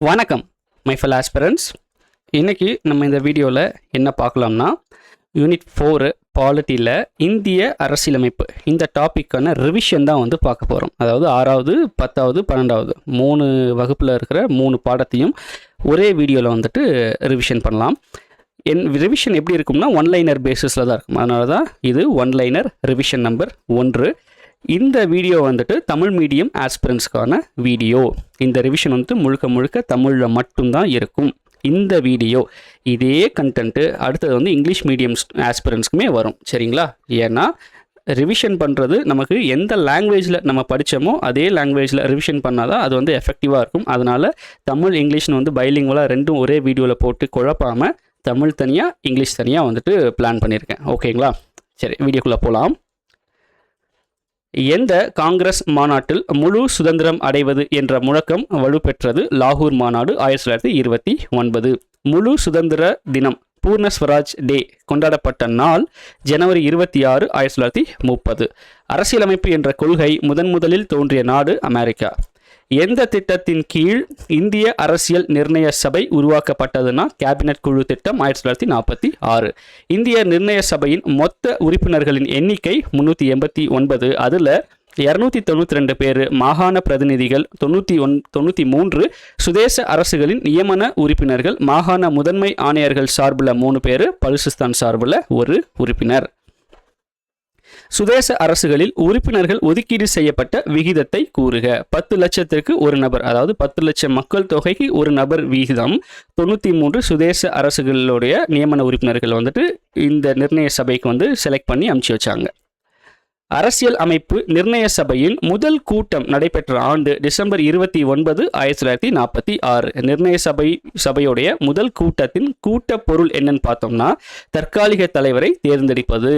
வணக்கம் my fell aspirants. இன்றைக்கி நம்ம இந்த வீடியோவில் என்ன பார்க்கலாம்னா, யூனிட் 4 பாலிட்டியில் இந்திய அரசியலமைப்பு இந்த டாப்பிக்கான ரிவிஷன் தான் பார்க்க போகிறோம். அதாவது 6வது 10வது 12வது 3 வகுப்பில் இருக்கிற 3 பாடத்தையும் ஒரே வீடியோவில் ரிவிஷன் பண்ணலாம். ரிவிஷன் எப்படி இருக்கும்னா ஒன்லைனர் பேசிஸில் தான் இருக்கும். அதனால தான் இது ஒன்லைனர் ரிவிஷன் நம்பர் 1. இந்த வீடியோ தமிழ் மீடியம் ஆஸ்பிரண்ட்ஸ்க்கான வீடியோ. இந்த ரிவிஷன் முழுக்க முழுக்க தமிழில் மட்டும்தான் இருக்கும். இந்த வீடியோ இதே கண்டென்ட்டு அடுத்தது இங்கிலீஷ் மீடியம் ஆஸ்பிரண்ட்ஸ்க்குமே வரும். சரிங்களா? ஏன்னா ரிவிஷன் பண்ணுறது நமக்கு எந்த லாங்குவேஜில் நம்ம படித்தோமோ அதே லாங்குவேஜில் ரிவிஷன் பண்ணால் தான் அது எஃபெக்டிவாக இருக்கும். அதனால் தமிழ் இங்கிலீஷ்னு பைலிங்குவலாக ரெண்டும் ஒரே வீடியோவில் போட்டு குழப்பாமல் தமிழ் தனியாக இங்கிலீஷ் தனியாக பிளான் பண்ணியிருக்கேன். ஓகேங்களா? சரி, வீடியோக்குள்ளே போகலாம். எந்த காங்கிரஸ் மாநாட்டில் முழு சுதந்திரம் அடைவது என்ற முழக்கம் வலுப்பெற்றது? லாகூர் மாநாடு 1929. முழு சுதந்திர தினம் பூர்ண ஸ்வராஜ் டே கொண்டாடப்பட்ட நாள் ஜனவரி 26, 1930. அரசியலமைப்பு என்ற கொள்கை முதலில் தோன்றிய நாடு அமெரிக்கா. எந்த திட்டத்தின் கீழ் இந்திய அரசியல் நிர்ணய சபை உருவாக்கப்பட்டதுன்னா கேபினட் குழு திட்டம் 1946. இந்திய நிர்ணய சபையின் மொத்த உறுப்பினர்களின் எண்ணிக்கை 389. அதில் 292 பேர் மாகாண பிரதிநிதிகள், 93 சுதேச அரசுகளின் நியமன உறுப்பினர்கள், மாகாண முதன்மை ஆணையர்கள் சார்பில் 3 பேர், பலுசிஸ்தான் சார்பில் 1 உறுப்பினர். சுதேச அரசுகளில் உறுப்பினர்கள் ஒதுக்கீடு செய்யப்பட்ட விகிதத்தை கூறுக. 10 லட்சத்திற்கு ஒரு நபர், அதாவது 10 லட்சம் மக்கள் தொகைக்கு ஒரு நபர் விகிதம் 93 சுதேச அரசுகளுடைய நியமன உறுப்பினர்கள் இந்த நிர்ணய சபைக்கு செலக்ட் பண்ணி அனுப்பிச்சு வச்சாங்க. அரசியல் அமைப்பு நிர்ணய சபையின் முதல் கூட்டம் நடைபெற்ற ஆண்டு டிசம்பர் 29, 1946. நிர்ணய சபையுடைய முதல் கூட்டத்தின் கூட்ட பொருள் என்னன்னு பார்த்தோம்னா தற்காலிக தலைவரை தேர்ந்தெடுப்பது.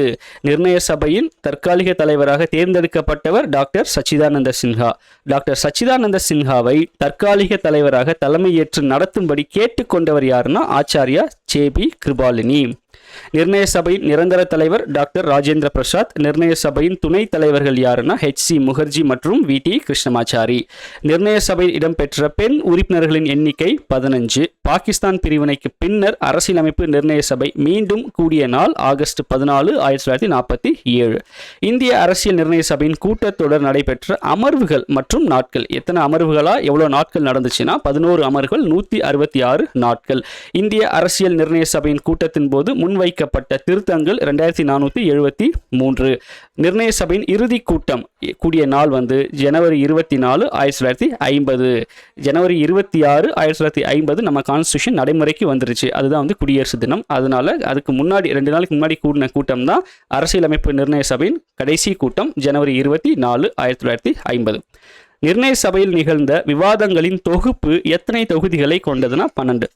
நிர்ணய சபையின் தற்காலிக தலைவராக தேர்ந்தெடுக்கப்பட்டவர் டாக்டர் சச்சிதானந்த சின்ஹா. டாக்டர் சச்சிதானந்த சின்ஹாவை தற்காலிக தலைவராக தலைமையேற்று நடத்தும்படி கேட்டுக்கொண்டவர் யாருன்னா ஆச்சாரியா சேபி கிருபாலினி. நிர்ணய சபையின் நிரந்தர தலைவர் டாக்டர் ராஜேந்திர பிரசாத். நிர்ணய சபையின் துணை தலைவர்கள் யாருன்னா HC முகர்ஜி மற்றும் VT கிருஷ்ணமாச்சாரி. நிர்ணய சபையில் இடம்பெற்ற பெண் உறுப்பினர்களின் எண்ணிக்கை 15. பாகிஸ்தான் பிரிவினைக்கு பின்னர் அரசியலமைப்பு நிர்ணய சபை மீண்டும் கூடிய நாள் ஆகஸ்ட் 14, 1947. இந்திய அரசியல் நிர்ணய சபையின் கூட்டத்தொடர் நடைபெற்ற அமர்வுகள் மற்றும் நாட்கள். எத்தனை அமர்வுகளா எவ்வளவு நாட்கள் நடந்துச்சுன்னா 11 அமர்வுகள், 166 நாட்கள். இந்திய அரசியல் நிர்ணய சபையின் கூட்டத்தின் போது முன்வைக்கப்பட்ட திருத்தங்கள் 2473. நிர்ணய சபையின் இறுதி கூட்டம் கூடிய நாள் ஜனவரி 24, 1950. ஜனவரி 26, 1950 நம்ம கான்ஸ்டியூஷன் நடைமுறைக்கு வந்துருச்சு. அதுதான் குடியரசு தினம். அதனால அதுக்கு முன்னாடி 2 நாளைக்கு முன்னாடி கூடின கூட்டம் தான் அரசியலமைப்பு நிர்ணய சபையின் கடைசி கூட்டம் ஜனவரி 24, 1950. நிர்ணய சபையில் நிகழ்ந்த விவாதங்களின் தொகுப்பு எத்தனை தொகுதிகளை கொண்டதுன்னா 12.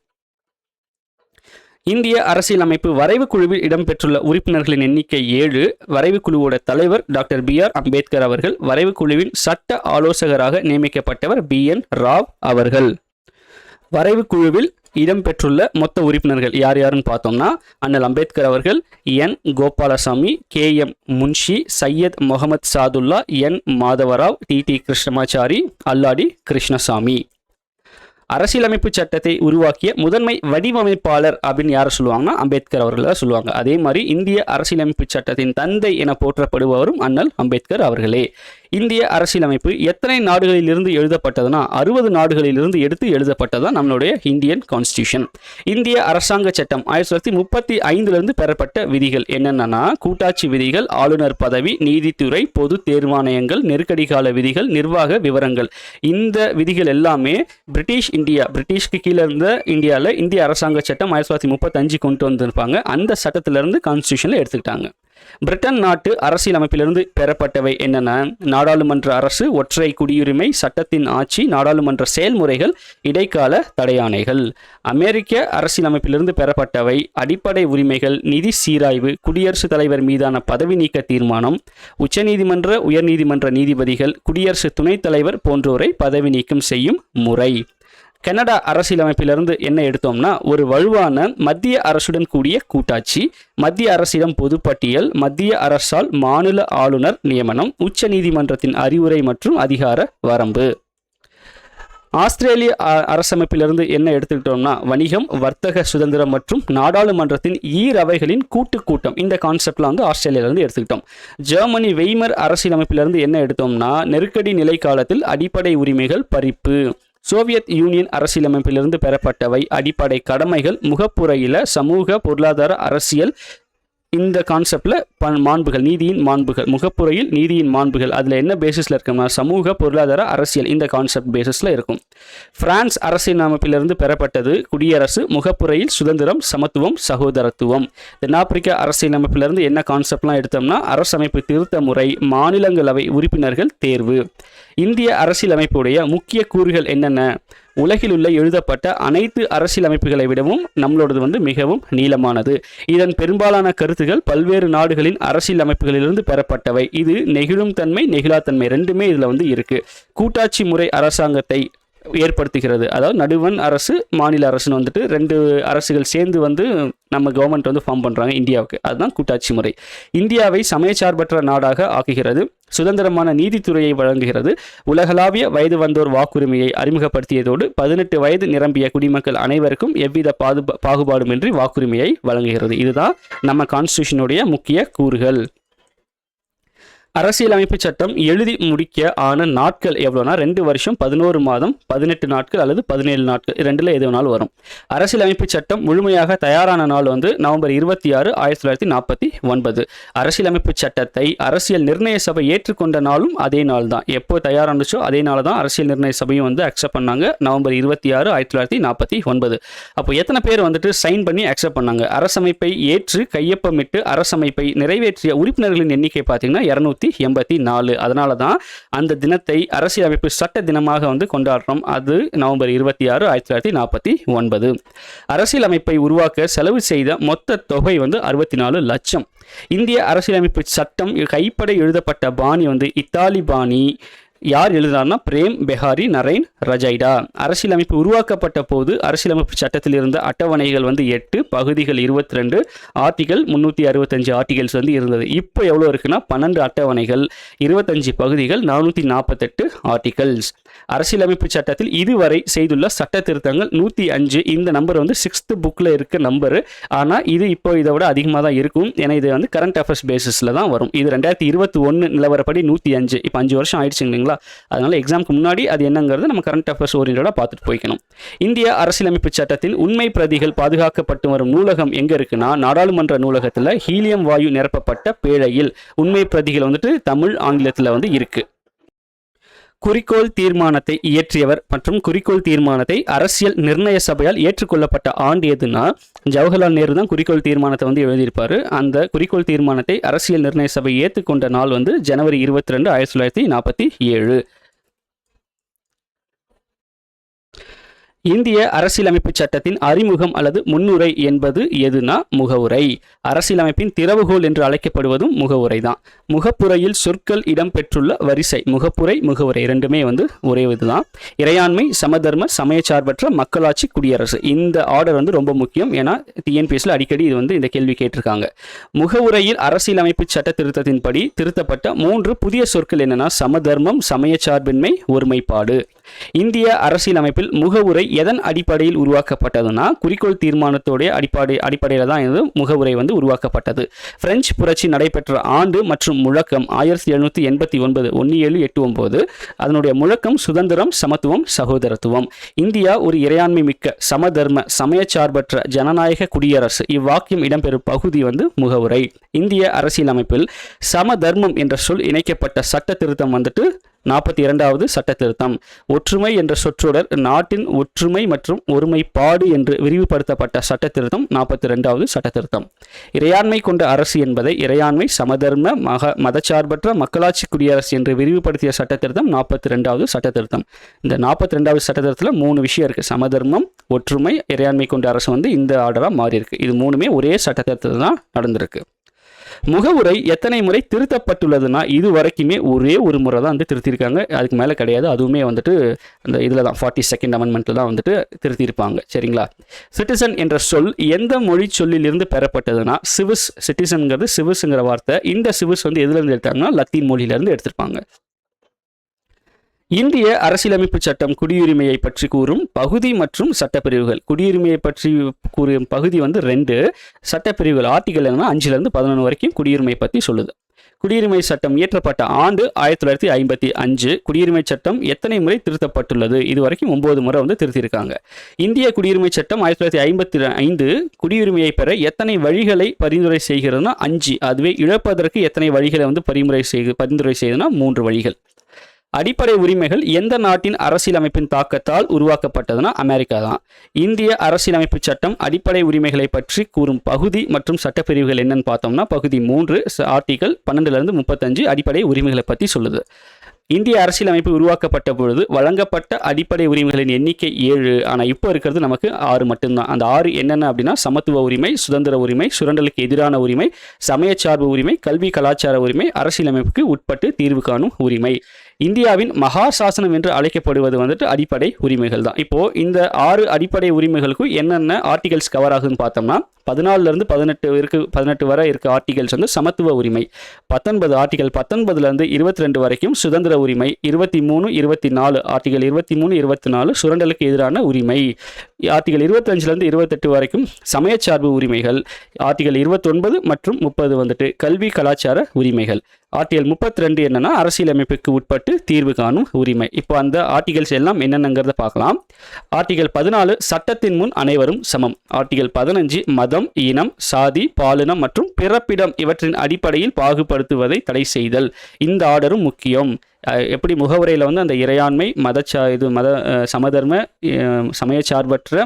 இந்திய அரசியலமைப்பு வரைவு குழுவில் இடம்பெற்றுள்ள உறுப்பினர்களின் எண்ணிக்கை 7. வரைவு குழுவோட தலைவர் டாக்டர் BR அம்பேத்கர் அவர்கள். வரைவு குழுவின் சட்ட ஆலோசகராக நியமிக்கப்பட்டவர் BN ராவ் அவர்கள். வரைவு குழுவில் இடம்பெற்றுள்ள மொத்த உறுப்பினர்கள் யாருன்னு பார்த்தோம்னா அண்ணல் அம்பேத்கர் அவர்கள், N Gopalaswamy, KM Munshi, Syed Mohammed Sadullah, N Madhavrao, TT Krishnamachari, அல்லாடி கிருஷ்ணசாமி. அரசியலமைப்பு சட்டத்தை உருவாக்கிய முதன்மை வடிவமைப்பாளர் அப்படின்னு யாரை சொல்லுவாங்கன்னா அம்பேத்கர் அவர்கள் தான் சொல்லுவாங்க. அதே மாதிரி இந்திய அரசியலமைப்பு சட்டத்தின் தந்தை என போற்றப்படுபவரும் அண்ணல் அம்பேத்கர் அவர்களே. இந்திய அரசியலமைப்பு எத்தனை நாடுகளிலிருந்து எழுதப்பட்டதுன்னா 60 நாடுகளிலிருந்து எடுத்து எழுதப்பட்டதான் நம்மளுடைய இந்தியன் கான்ஸ்டியூஷன். இந்திய அரசாங்க சட்டம் 1935 பெறப்பட்ட விதிகள் என்னென்னா கூட்டாட்சி விதிகள், ஆளுநர் பதவி, நீதித்துறை, பொது தேர்வாணையங்கள், நெருக்கடி கால விதிகள், நிர்வாக விவரங்கள். இந்த விதிகள் எல்லாமே பிரிட்டிஷ்க்கு கீழே இருந்த இந்தியாவில் இந்திய அரசாங்க சட்டம் 1935 கொண்டு வந்திருப்பாங்க. அந்த சட்டத்திலிருந்து கான்ஸ்டியூஷனில் எடுத்துக்கிட்டாங்க. பிரிட்டன் நாட்டு அரசியலமைப்பிலிருந்து பெறப்பட்டவை என்னென்ன? நாடாளுமன்ற அரசு, ஒற்றை குடியுரிமை, சட்டத்தின் ஆட்சி, நாடாளுமன்ற செயல்முறைகள், இடைக்கால தடையாணைகள். அமெரிக்க அரசியலமைப்பிலிருந்து பெறப்பட்டவை அடிப்படை உரிமைகள், நிதி சீராய்வு, குடியரசுத் தலைவர் மீதான பதவி நீக்க தீர்மானம், உச்சநீதிமன்ற உயர்நீதிமன்ற நீதிபதிகள், குடியரசு துணைத் தலைவர் போன்றோரை பதவி நீக்கம் செய்யும் முறை. கனடா அரசியலமைப்பிலிருந்து என்ன எடுத்தோம்னா ஒரு வலுவான மத்திய அரசுடன் கூடிய கூட்டாட்சி, மத்திய அரசிடம் பொதுப்பட்டியல், மத்திய அரசால் மாநில ஆளுநர் நியமனம், உச்ச நீதிமன்றத்தின் அறிவுரை மற்றும் அதிகார வரம்பு. ஆஸ்திரேலிய அரசமைப்பிலிருந்து என்ன எடுத்துக்கிட்டோம்னா வணிகம், வர்த்தக சுதந்திரம் மற்றும் நாடாளுமன்றத்தின் ஈரவைகளின் கூட்டம். இந்த கான்செப்ட்ல வந்து ஆஸ்திரேலியாவிலிருந்து எடுத்துக்கிட்டோம். ஜெர்மனி வெய்மர் அரசியலமைப்பிலிருந்து என்ன எடுத்தோம்னா நெருக்கடி நிலை காலத்தில் அடிப்படை உரிமைகள் பறிப்பு. சோவியத் யூனியன் அரசியலமைப்பிலிருந்து பெறப்பட்டவை அடிப்படை கடமைகள், முகப்புறையில சமூக, பொருளாதார, அரசியல் இந்த கான்செப்ட்ல மாண்புகள், நீதியின் மாண்புகள், முகப்புறையில் நீதியின் மாண்புகள் அதில் என்ன பேசிஸில் இருக்குன்னா சமூக, பொருளாதார, அரசியல் இந்த கான்செப்ட் பேசிஸில் இருக்கும். பிரான்ஸ் அரசியலமைப்பிலிருந்து பெறப்பட்டது குடியரசு, முகப்புறையில் சுதந்திரம், சமத்துவம், சகோதரத்துவம். தென்னாப்பிரிக்க அரசியலமைப்பிலிருந்து என்ன கான்செப்ட்லாம் எடுத்தோம்னா அரசமைப்பு திருத்த முறை, மாநிலங்களவை உறுப்பினர்கள் தேர்வு. இந்திய அரசியலமைப்புடைய முக்கிய கூறுகள் என்னென்ன? உலகில் உள்ள எழுதப்பட்ட அனைத்து அரசியலமைப்புகளை விடவும் நம்மளோடது வந்து மிகவும் நீளமானது. இதன் பெரும்பாலான கருத்துகள் பல்வேறு நாடுகளின் அரசியலமைப்புகளிலிருந்து பெறப்பட்டவை. இது நெகிழும் தன்மை, நெகிழாத்தன்மை ரெண்டுமே இதில் வந்து இருக்கு. கூட்டாட்சி முறை அரசாங்கத்தை ஏற்படுத்துகிறது. அதாவது நடுவண் அரசு, மாநில அரசுன்னு வந்துட்டு ரெண்டு அரசுகள் சேர்ந்து வந்து நம்ம கவர்மெண்ட் வந்து ஃபார்ம் பண்ணுறாங்க இந்தியாவுக்கு. அதுதான் கூட்டாட்சி முறை. இந்தியாவை சமயச்சார்பற்ற நாடாக ஆக்குகிறது. சுதந்திரமான நீதித்துறையை வழங்குகிறது. உலகளாவிய வயது வந்தோர் வாக்குரிமையை அறிமுகப்படுத்தியதோடு 18 வயது நிரம்பிய குடிமக்கள் அனைவருக்கும் எவ்வித பாகுபாடுமின்றி வாக்குரிமையை வழங்குகிறது. இதுதான் நம்ம கான்ஸ்டியூஷனுடைய முக்கிய கூறுகள். அரசியலமைப்பு சட்டம் எழுதி முடிக்க ஆன நாட்கள் எவ்வளோனா 2 வருஷம் 11 மாதம் 18 நாட்கள் அல்லது 17 நாட்கள் ரெண்டில் எது வேணாலும் வரும். அரசியலமைப்பு சட்டம் முழுமையாக தயாரான நாள் வந்து நவம்பர் 26, 1949. அரசியலமைப்பு சட்டத்தை அரசியல் நிர்ணய சபை ஏற்றுக்கொண்ட நாளும் அதே நாள் தான். எப்போ தயாரானுச்சோ அதே நாள் தான் அரசியல் நிர்ணய சபையும் வந்து அக்செப்ட் பண்ணாங்க, நவம்பர் 26, 1949. அப்போ எத்தனை பேர் வந்துட்டு சைன் பண்ணி அக்செப்ட் பண்ணாங்க? அரசமைப்பை ஏற்று கையொப்பமிட்டு அரசமைப்பை நிறைவேற்றிய உறுப்பினர்களின் எண்ணிக்கை பார்த்தீங்கன்னா 284. அதனால தான் அந்த தினத்தை அரசியலமைப்பு சட்ட தினமாக வந்து கொண்டாடுறோம். அது நவம்பர் 26, 1949. அரசியலமைப்பை உருவாக்க செலவு செய்த மொத்த தொகை வந்து 64 லட்சம். இந்திய அரசியலமைப்பு சட்டம் கைப்பட எழுதப்பட்ட பாணி வந்து இத்தாலி பாணி. யார் எழுதினார்னா பிரேம் பெஹாரி நரேன் ரஜைடா. அரசியலமைப்பு உருவாக்கப்பட்ட போது அரசியலமைப்பு சட்டத்தில் இருந்த அட்டவணைகள் வந்து 8, பகுதிகள் 22, ஆர்டிகல் 365 ஆர்டிகல்ஸ் வந்து இருந்தது. இப்போ எவ்வளோ இருக்குன்னா 12 அட்டவணைகள், 25 பகுதிகள், 448 ஆர்டிகல்ஸ். அரசியலமைப்பு சட்டத்தில் இதுவரை செய்துள்ள சட்ட திருத்தங்கள் 105. இந்த நம்பர் வந்து 6th புக்கில் இருக்க நம்பரு. ஆனால் இது இப்போ இதை விட அதிகமாக தான் இருக்கும். ஏன்னா இது வந்து கரண்ட் அஃபேர்ஸ் பேசிஸில் தான் வரும். இது 2021 நிலவரப்படி 105. இப்போ 5 வருஷம் ஆயிடுச்சு இல்லைங்களா? அதனால எக்ஸாமுக்கு முன்னாடி அது என்னங்கிறது நம்ம கரண்ட் அஃபேர்ஸ் ஓரியன்டாக பார்த்துட்டு போய்க்கணும். இந்திய அரசியலமைப்பு சட்டத்தின் உண்மை பிரதிகள் பாதுகாக்கப்பட்டு வரும் நூலகம் எங்கே இருக்குன்னா நாடாளுமன்ற நூலகத்தில் ஹீலியம் வாயு நிரப்பப்பட்ட பேழையில் உண்மை பிரதிகள் வந்துட்டு தமிழ், ஆங்கிலத்தில் வந்து இருக்கு. குறிக்கோள் தீர்மானத்தை இயற்றியவர் மற்றும் குறிக்கோள் தீர்மானத்தை அரசியல் நிர்ணய சபையால் ஏற்றுக்கொள்ளப்பட்ட ஆண்டு எதுனா ஜவஹர்லால் நேரு தான் குறிக்கோள் தீர்மானத்தை வந்து எழுதியிருப்பாரு. அந்த குறிக்கோள் தீர்மானத்தை அரசியல் நிர்ணய சபை ஏற்றுக்கொண்ட நாள் வந்து ஜனவரி 22, 1947. இந்திய அரசியலமைப்பு சட்டத்தின் அறிமுகம் அல்லது முன்னுரை என்பது எதுனா முகவுரை. அரசியலமைப்பின் திறவுகோல் என்று அழைக்கப்படுவதும் முகவுரை தான். முகப்புரையில் சொற்கள் இடம்பெற்றுள்ள வரிசை. முகப்புரை, முகவுரை ரெண்டுமே வந்து ஒரே இதுதான். இறையாண்மை, சமதர்ம, சமயச்சார்பற்ற, மக்களாட்சி, குடியரசு. இந்த ஆர்டர் வந்து ரொம்ப முக்கியம். ஏன்னா டிஎன்பிஎஸ்ல அடிக்கடி இது வந்து இந்த கேள்வி கேட்டிருக்காங்க. முகவுரையில் அரசியலமைப்பு சட்ட திருத்தத்தின்படி திருத்தப்பட்ட 3 புதிய சொற்கள் என்னன்னா சமதர்மம், சமயச்சார்பின்மை, ஒருமைப்பாடு. இந்திய அரசியலமைப்பில் முகவுரை எதன் அடிப்படையில் உருவாக்கப்பட்டதுன்னா குறிக்கோள் தீர்மானத்தோடைய அடிப்படையில் தான் இது முகவுரை வந்து உருவாக்கப்பட்டது. பிரெஞ்சு புரட்சி நடைபெற்ற ஆண்டு மற்றும் முழக்கம் 1789, 1789. அதனுடைய முழக்கம் சுதந்திரம், சமத்துவம், சகோதரத்துவம். இந்தியா ஒரு இறையாண்மை மிக்க சமதர்ம சமயச்சார்பற்ற ஜனநாயக குடியரசு. இவ்வாக்கியம் இடம்பெறும் பகுதி வந்து முகவுரை. இந்திய அரசியலமைப்பில் சமதர்மம் என்ற சொல் இணைக்கப்பட்ட சட்ட திருத்தம் வந்துட்டு 42வது சட்ட திருத்தம். ஒற்றுமை என்ற சொற்றொடர் நாட்டின் ஒற்றுமை மற்றும் ஒருமைப்பாடு என்று விரிவுபடுத்தப்பட்ட சட்ட திருத்தம் 42வது சட்ட திருத்தம். இறையாண்மை கொண்ட அரசு என்பதை இறையாண்மை, சமதர்ம, மதச்சார்பற்ற மக்களாட்சி குடியரசு என்று விரிவுபடுத்திய சட்ட திருத்தம் 42வது சட்ட திருத்தம். இந்த 42வது சட்ட திருத்தத்தில் 3 விஷயம் இருக்கு. சமதர்மம், ஒற்றுமை, இறையாண்மை கொண்ட அரசு வந்து இந்த ஆர்டரா மாறி இருக்கு. இது 3மே ஒரே சட்ட திருத்தத்தில் தான் நடந்திருக்கு. முகவுரை எத்தனை முறை திருத்தப்பட்டுள்ளதுன்னா இது வரைக்குமே ஒரே ஒரு முறை தான் வந்து திருத்திருக்காங்க. அதுக்கு மேலே கிடையாது. அதுவுமே வந்துட்டு அந்த இதில் தான் 42nd அமெண்ட்மெண்ட்டில் தான் வந்துட்டு திருத்தியிருப்பாங்க. சரிங்களா? சிட்டிசன் என்ற சொல் எந்த மொழி சொல்லிலிருந்து பெறப்பட்டதுன்னா சிவிஸ். சிட்டிசன்கிறது சிவிஸ்ங்கிற வார்த்தை. இந்த சிவிஸ் வந்து எதுலேருந்து எடுத்தாங்கன்னா லத்தீன் மொழியிலேருந்து எடுத்திருப்பாங்க. இந்திய அரசியலமைப்பு சட்டம் குடியுரிமையை பற்றி கூறும் பகுதி மற்றும் சட்டப்பிரிவுகள். குடியுரிமையை பற்றி கூறும் பகுதி வந்து 2, சட்டப்பிரிவுகள் ஆர்டிகல் என்னன்னா 5லேருந்து 11 வரைக்கும் குடியுரிமை பற்றி சொல்லுது. குடியுரிமை சட்டம் இயற்றப்பட்ட ஆண்டு 1955. குடியுரிமை சட்டம் எத்தனை முறை திருத்தப்பட்டுள்ளது? இது வரைக்கும் 9 முறை வந்து திருத்தியிருக்காங்க. இந்திய குடியுரிமை சட்டம் 1955 குடியுரிமையை பெற எத்தனை வழிகளை பரிந்துரை செய்கிறதுனா 5. அதுவே இழப்பதற்கு எத்தனை வழிகளை வந்து பரிந்துரை செய்யுதுன்னா 3 வழிகள். அடிப்படை உரிமைகள் எந்த நாட்டின் அரசியலமைப்பின் தாக்கத்தால் உருவாக்கப்பட்டதுன்னா அமெரிக்கா தான். இந்திய அரசியலமைப்பு சட்டம் அடிப்படை உரிமைகளை பற்றி கூறும் பகுதி மற்றும் சட்டப்பிரிவுகள் என்னன்னு பார்த்தோம்னா பகுதி 3 ஆர்டிகல் 12லேருந்து 35 அடிப்படை உரிமைகளை பற்றி சொல்லுது. இந்திய அரசியலமைப்பு உருவாக்கப்பட்ட பொழுது வழங்கப்பட்ட அடிப்படை உரிமைகளின் எண்ணிக்கை 7. ஆனால் இப்போ இருக்கிறது நமக்கு 6 மட்டும்தான். அந்த 6 என்னென்ன அப்படின்னா சமத்துவ உரிமை, சுதந்திர உரிமை, சுரண்டலுக்கு எதிரான உரிமை, சமயச்சார்பு உரிமை, கல்வி கலாச்சார உரிமை, அரசியலமைப்புக்கு உட்பட்டு தீர்வு காணும் உரிமை. இந்தியாவின் மகா சாசனம் என்று அழைக்கப்படுவது வந்துட்டு அடிப்படை உரிமைகள் தான். இப்போ இந்த 6 அடிப்படை உரிமைகளுக்கும் என்னென்ன ஆர்டிகல்ஸ் கவர் ஆகுதுன்னு பார்த்தோம்னா 14லேருந்து 18 வரை இருக்க ஆர்டிகல்ஸ் வந்து சமத்துவ உரிமை, 19 ஆர்டிகல் 19லேருந்து 22 வரைக்கும் சுதந்திர உரிமை, 23, 24 ஆர்டிகல் 23, 24 சுரண்டலுக்கு எதிரான உரிமை, ஆர்டிகல் 25லேருந்து 28 வரைக்கும் சமயச்சார்பு உரிமைகள், ஆர்டிகல் 29 மற்றும் 30 வந்துட்டு கல்வி கலாச்சார உரிமைகள், ஆர்டிகல் 32 என்னன்னா அரசியலமைப்புக்கு உட்பட்டு தீர்வு காணும் உரிமை. இப்போ அந்த ஆர்டிகல்ஸ் எல்லாம் என்னென்னங்கிறத பார்க்கலாம். ஆர்டிகல் 14 சட்டத்தின் முன் அனைவரும் சமம். ஆர்டிகல் 15 மதம், இனம், சாதி, பாலினம் மற்றும் பிறப்பிடம் இவற்றின் அடிப்படையில் பாகுபடுத்துவதை தடை செய்தல். இந்த ஆர்டரும் முக்கியம். எப்படி முகவுரையில் வந்து அந்த இறையாண்மை மத சமதர்ம சமயச்சார்பற்ற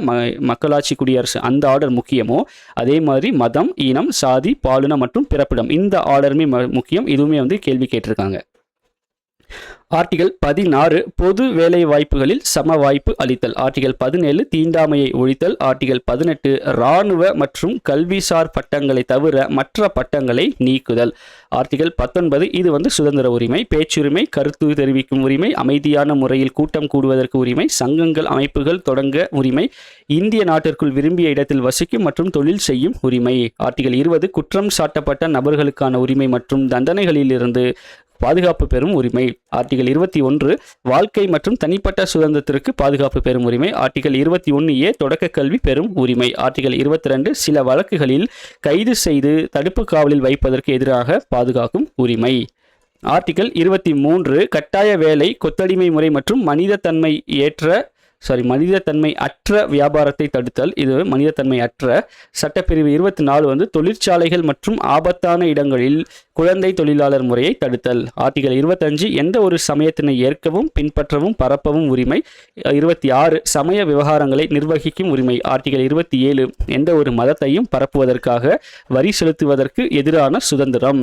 மக்களாட்சி குடியரசு அந்த ஆர்டர் முக்கியமோ அதே மாதிரி மதம், இனம், சாதி, பாலினம் மற்றும் பிறப்பிடம் இந்த ஆர்டருமே முக்கியம். இதுவுமே வந்து கேள்வி கேட்டிருக்காங்க. ஆர்டிகல் 16 பொது வேலை வாய்ப்புகளில் சம வாய்ப்பு அளித்தல். ஆர்டிகல் 17 தீண்டாமையை ஒழித்தல். ஆர்டிகல் 18 இராணுவ மற்றும் கல்விசார் பட்டங்களை தவிர மற்ற பட்டங்களை நீக்குதல். ஆர்டிகல் 19 இது வந்து சுதந்திர உரிமை, பேச்சுரிமை, கருத்து தெரிவிக்கும் உரிமை, அமைதியான முறையில் கூட்டம் கூடுவதற்கு உரிமை, சங்கங்கள் அமைப்புகள் தொடங்க உரிமை, இந்திய நாட்டிற்குள் விரும்பிய இடத்தில் வசிக்கும் மற்றும் தொழில் செய்யும் உரிமை. ஆர்டிகல் 20 குற்றம் சாட்டப்பட்ட நபர்களுக்கான உரிமை மற்றும் தண்டனைகளில் இருந்து பாதுகாப்பு பெறும் உரிமை. ஆர்டிகல் 21 வாழ்க்கை மற்றும் தனிப்பட்ட சுதந்திரத்திற்கு பாதுகாப்பு பெறும் உரிமை. ஆர்டிகல் 21A தொடக்க கல்வி பெறும் உரிமை. ஆர்டிகல் 22 சில வழக்குகளில் கைது செய்து தடுப்பு காவலில் வைப்பதற்கு எதிராக பாதுகாக்கும் உரிமை. ஆர்டிகல் 23 கட்டாய வேலை, கொத்தடிமை முறை மற்றும் மனிதத்தன்மை அற்ற வியாபாரத்தை தடுத்தல். இது மனிதத்தன்மை அற்ற. சட்டப்பிரிவு 24 வந்து தொழிற்சாலைகள் மற்றும் ஆபத்தான இடங்களில் குழந்தை தொழிலாளர் முறையை தடுத்தல். ஆர்டிகல் 25 எந்த ஒரு சமயத்தினை ஏற்கவும் பின்பற்றவும் பரப்பவும் உரிமை. 26 சமய விவகாரங்களை நிர்வகிக்கும் உரிமை. ஆர்டிகல் 27 எந்த ஒரு மதத்தையும் பரப்புவதற்காக வரி செலுத்துவதற்கு எதிரான சுதந்திரம்.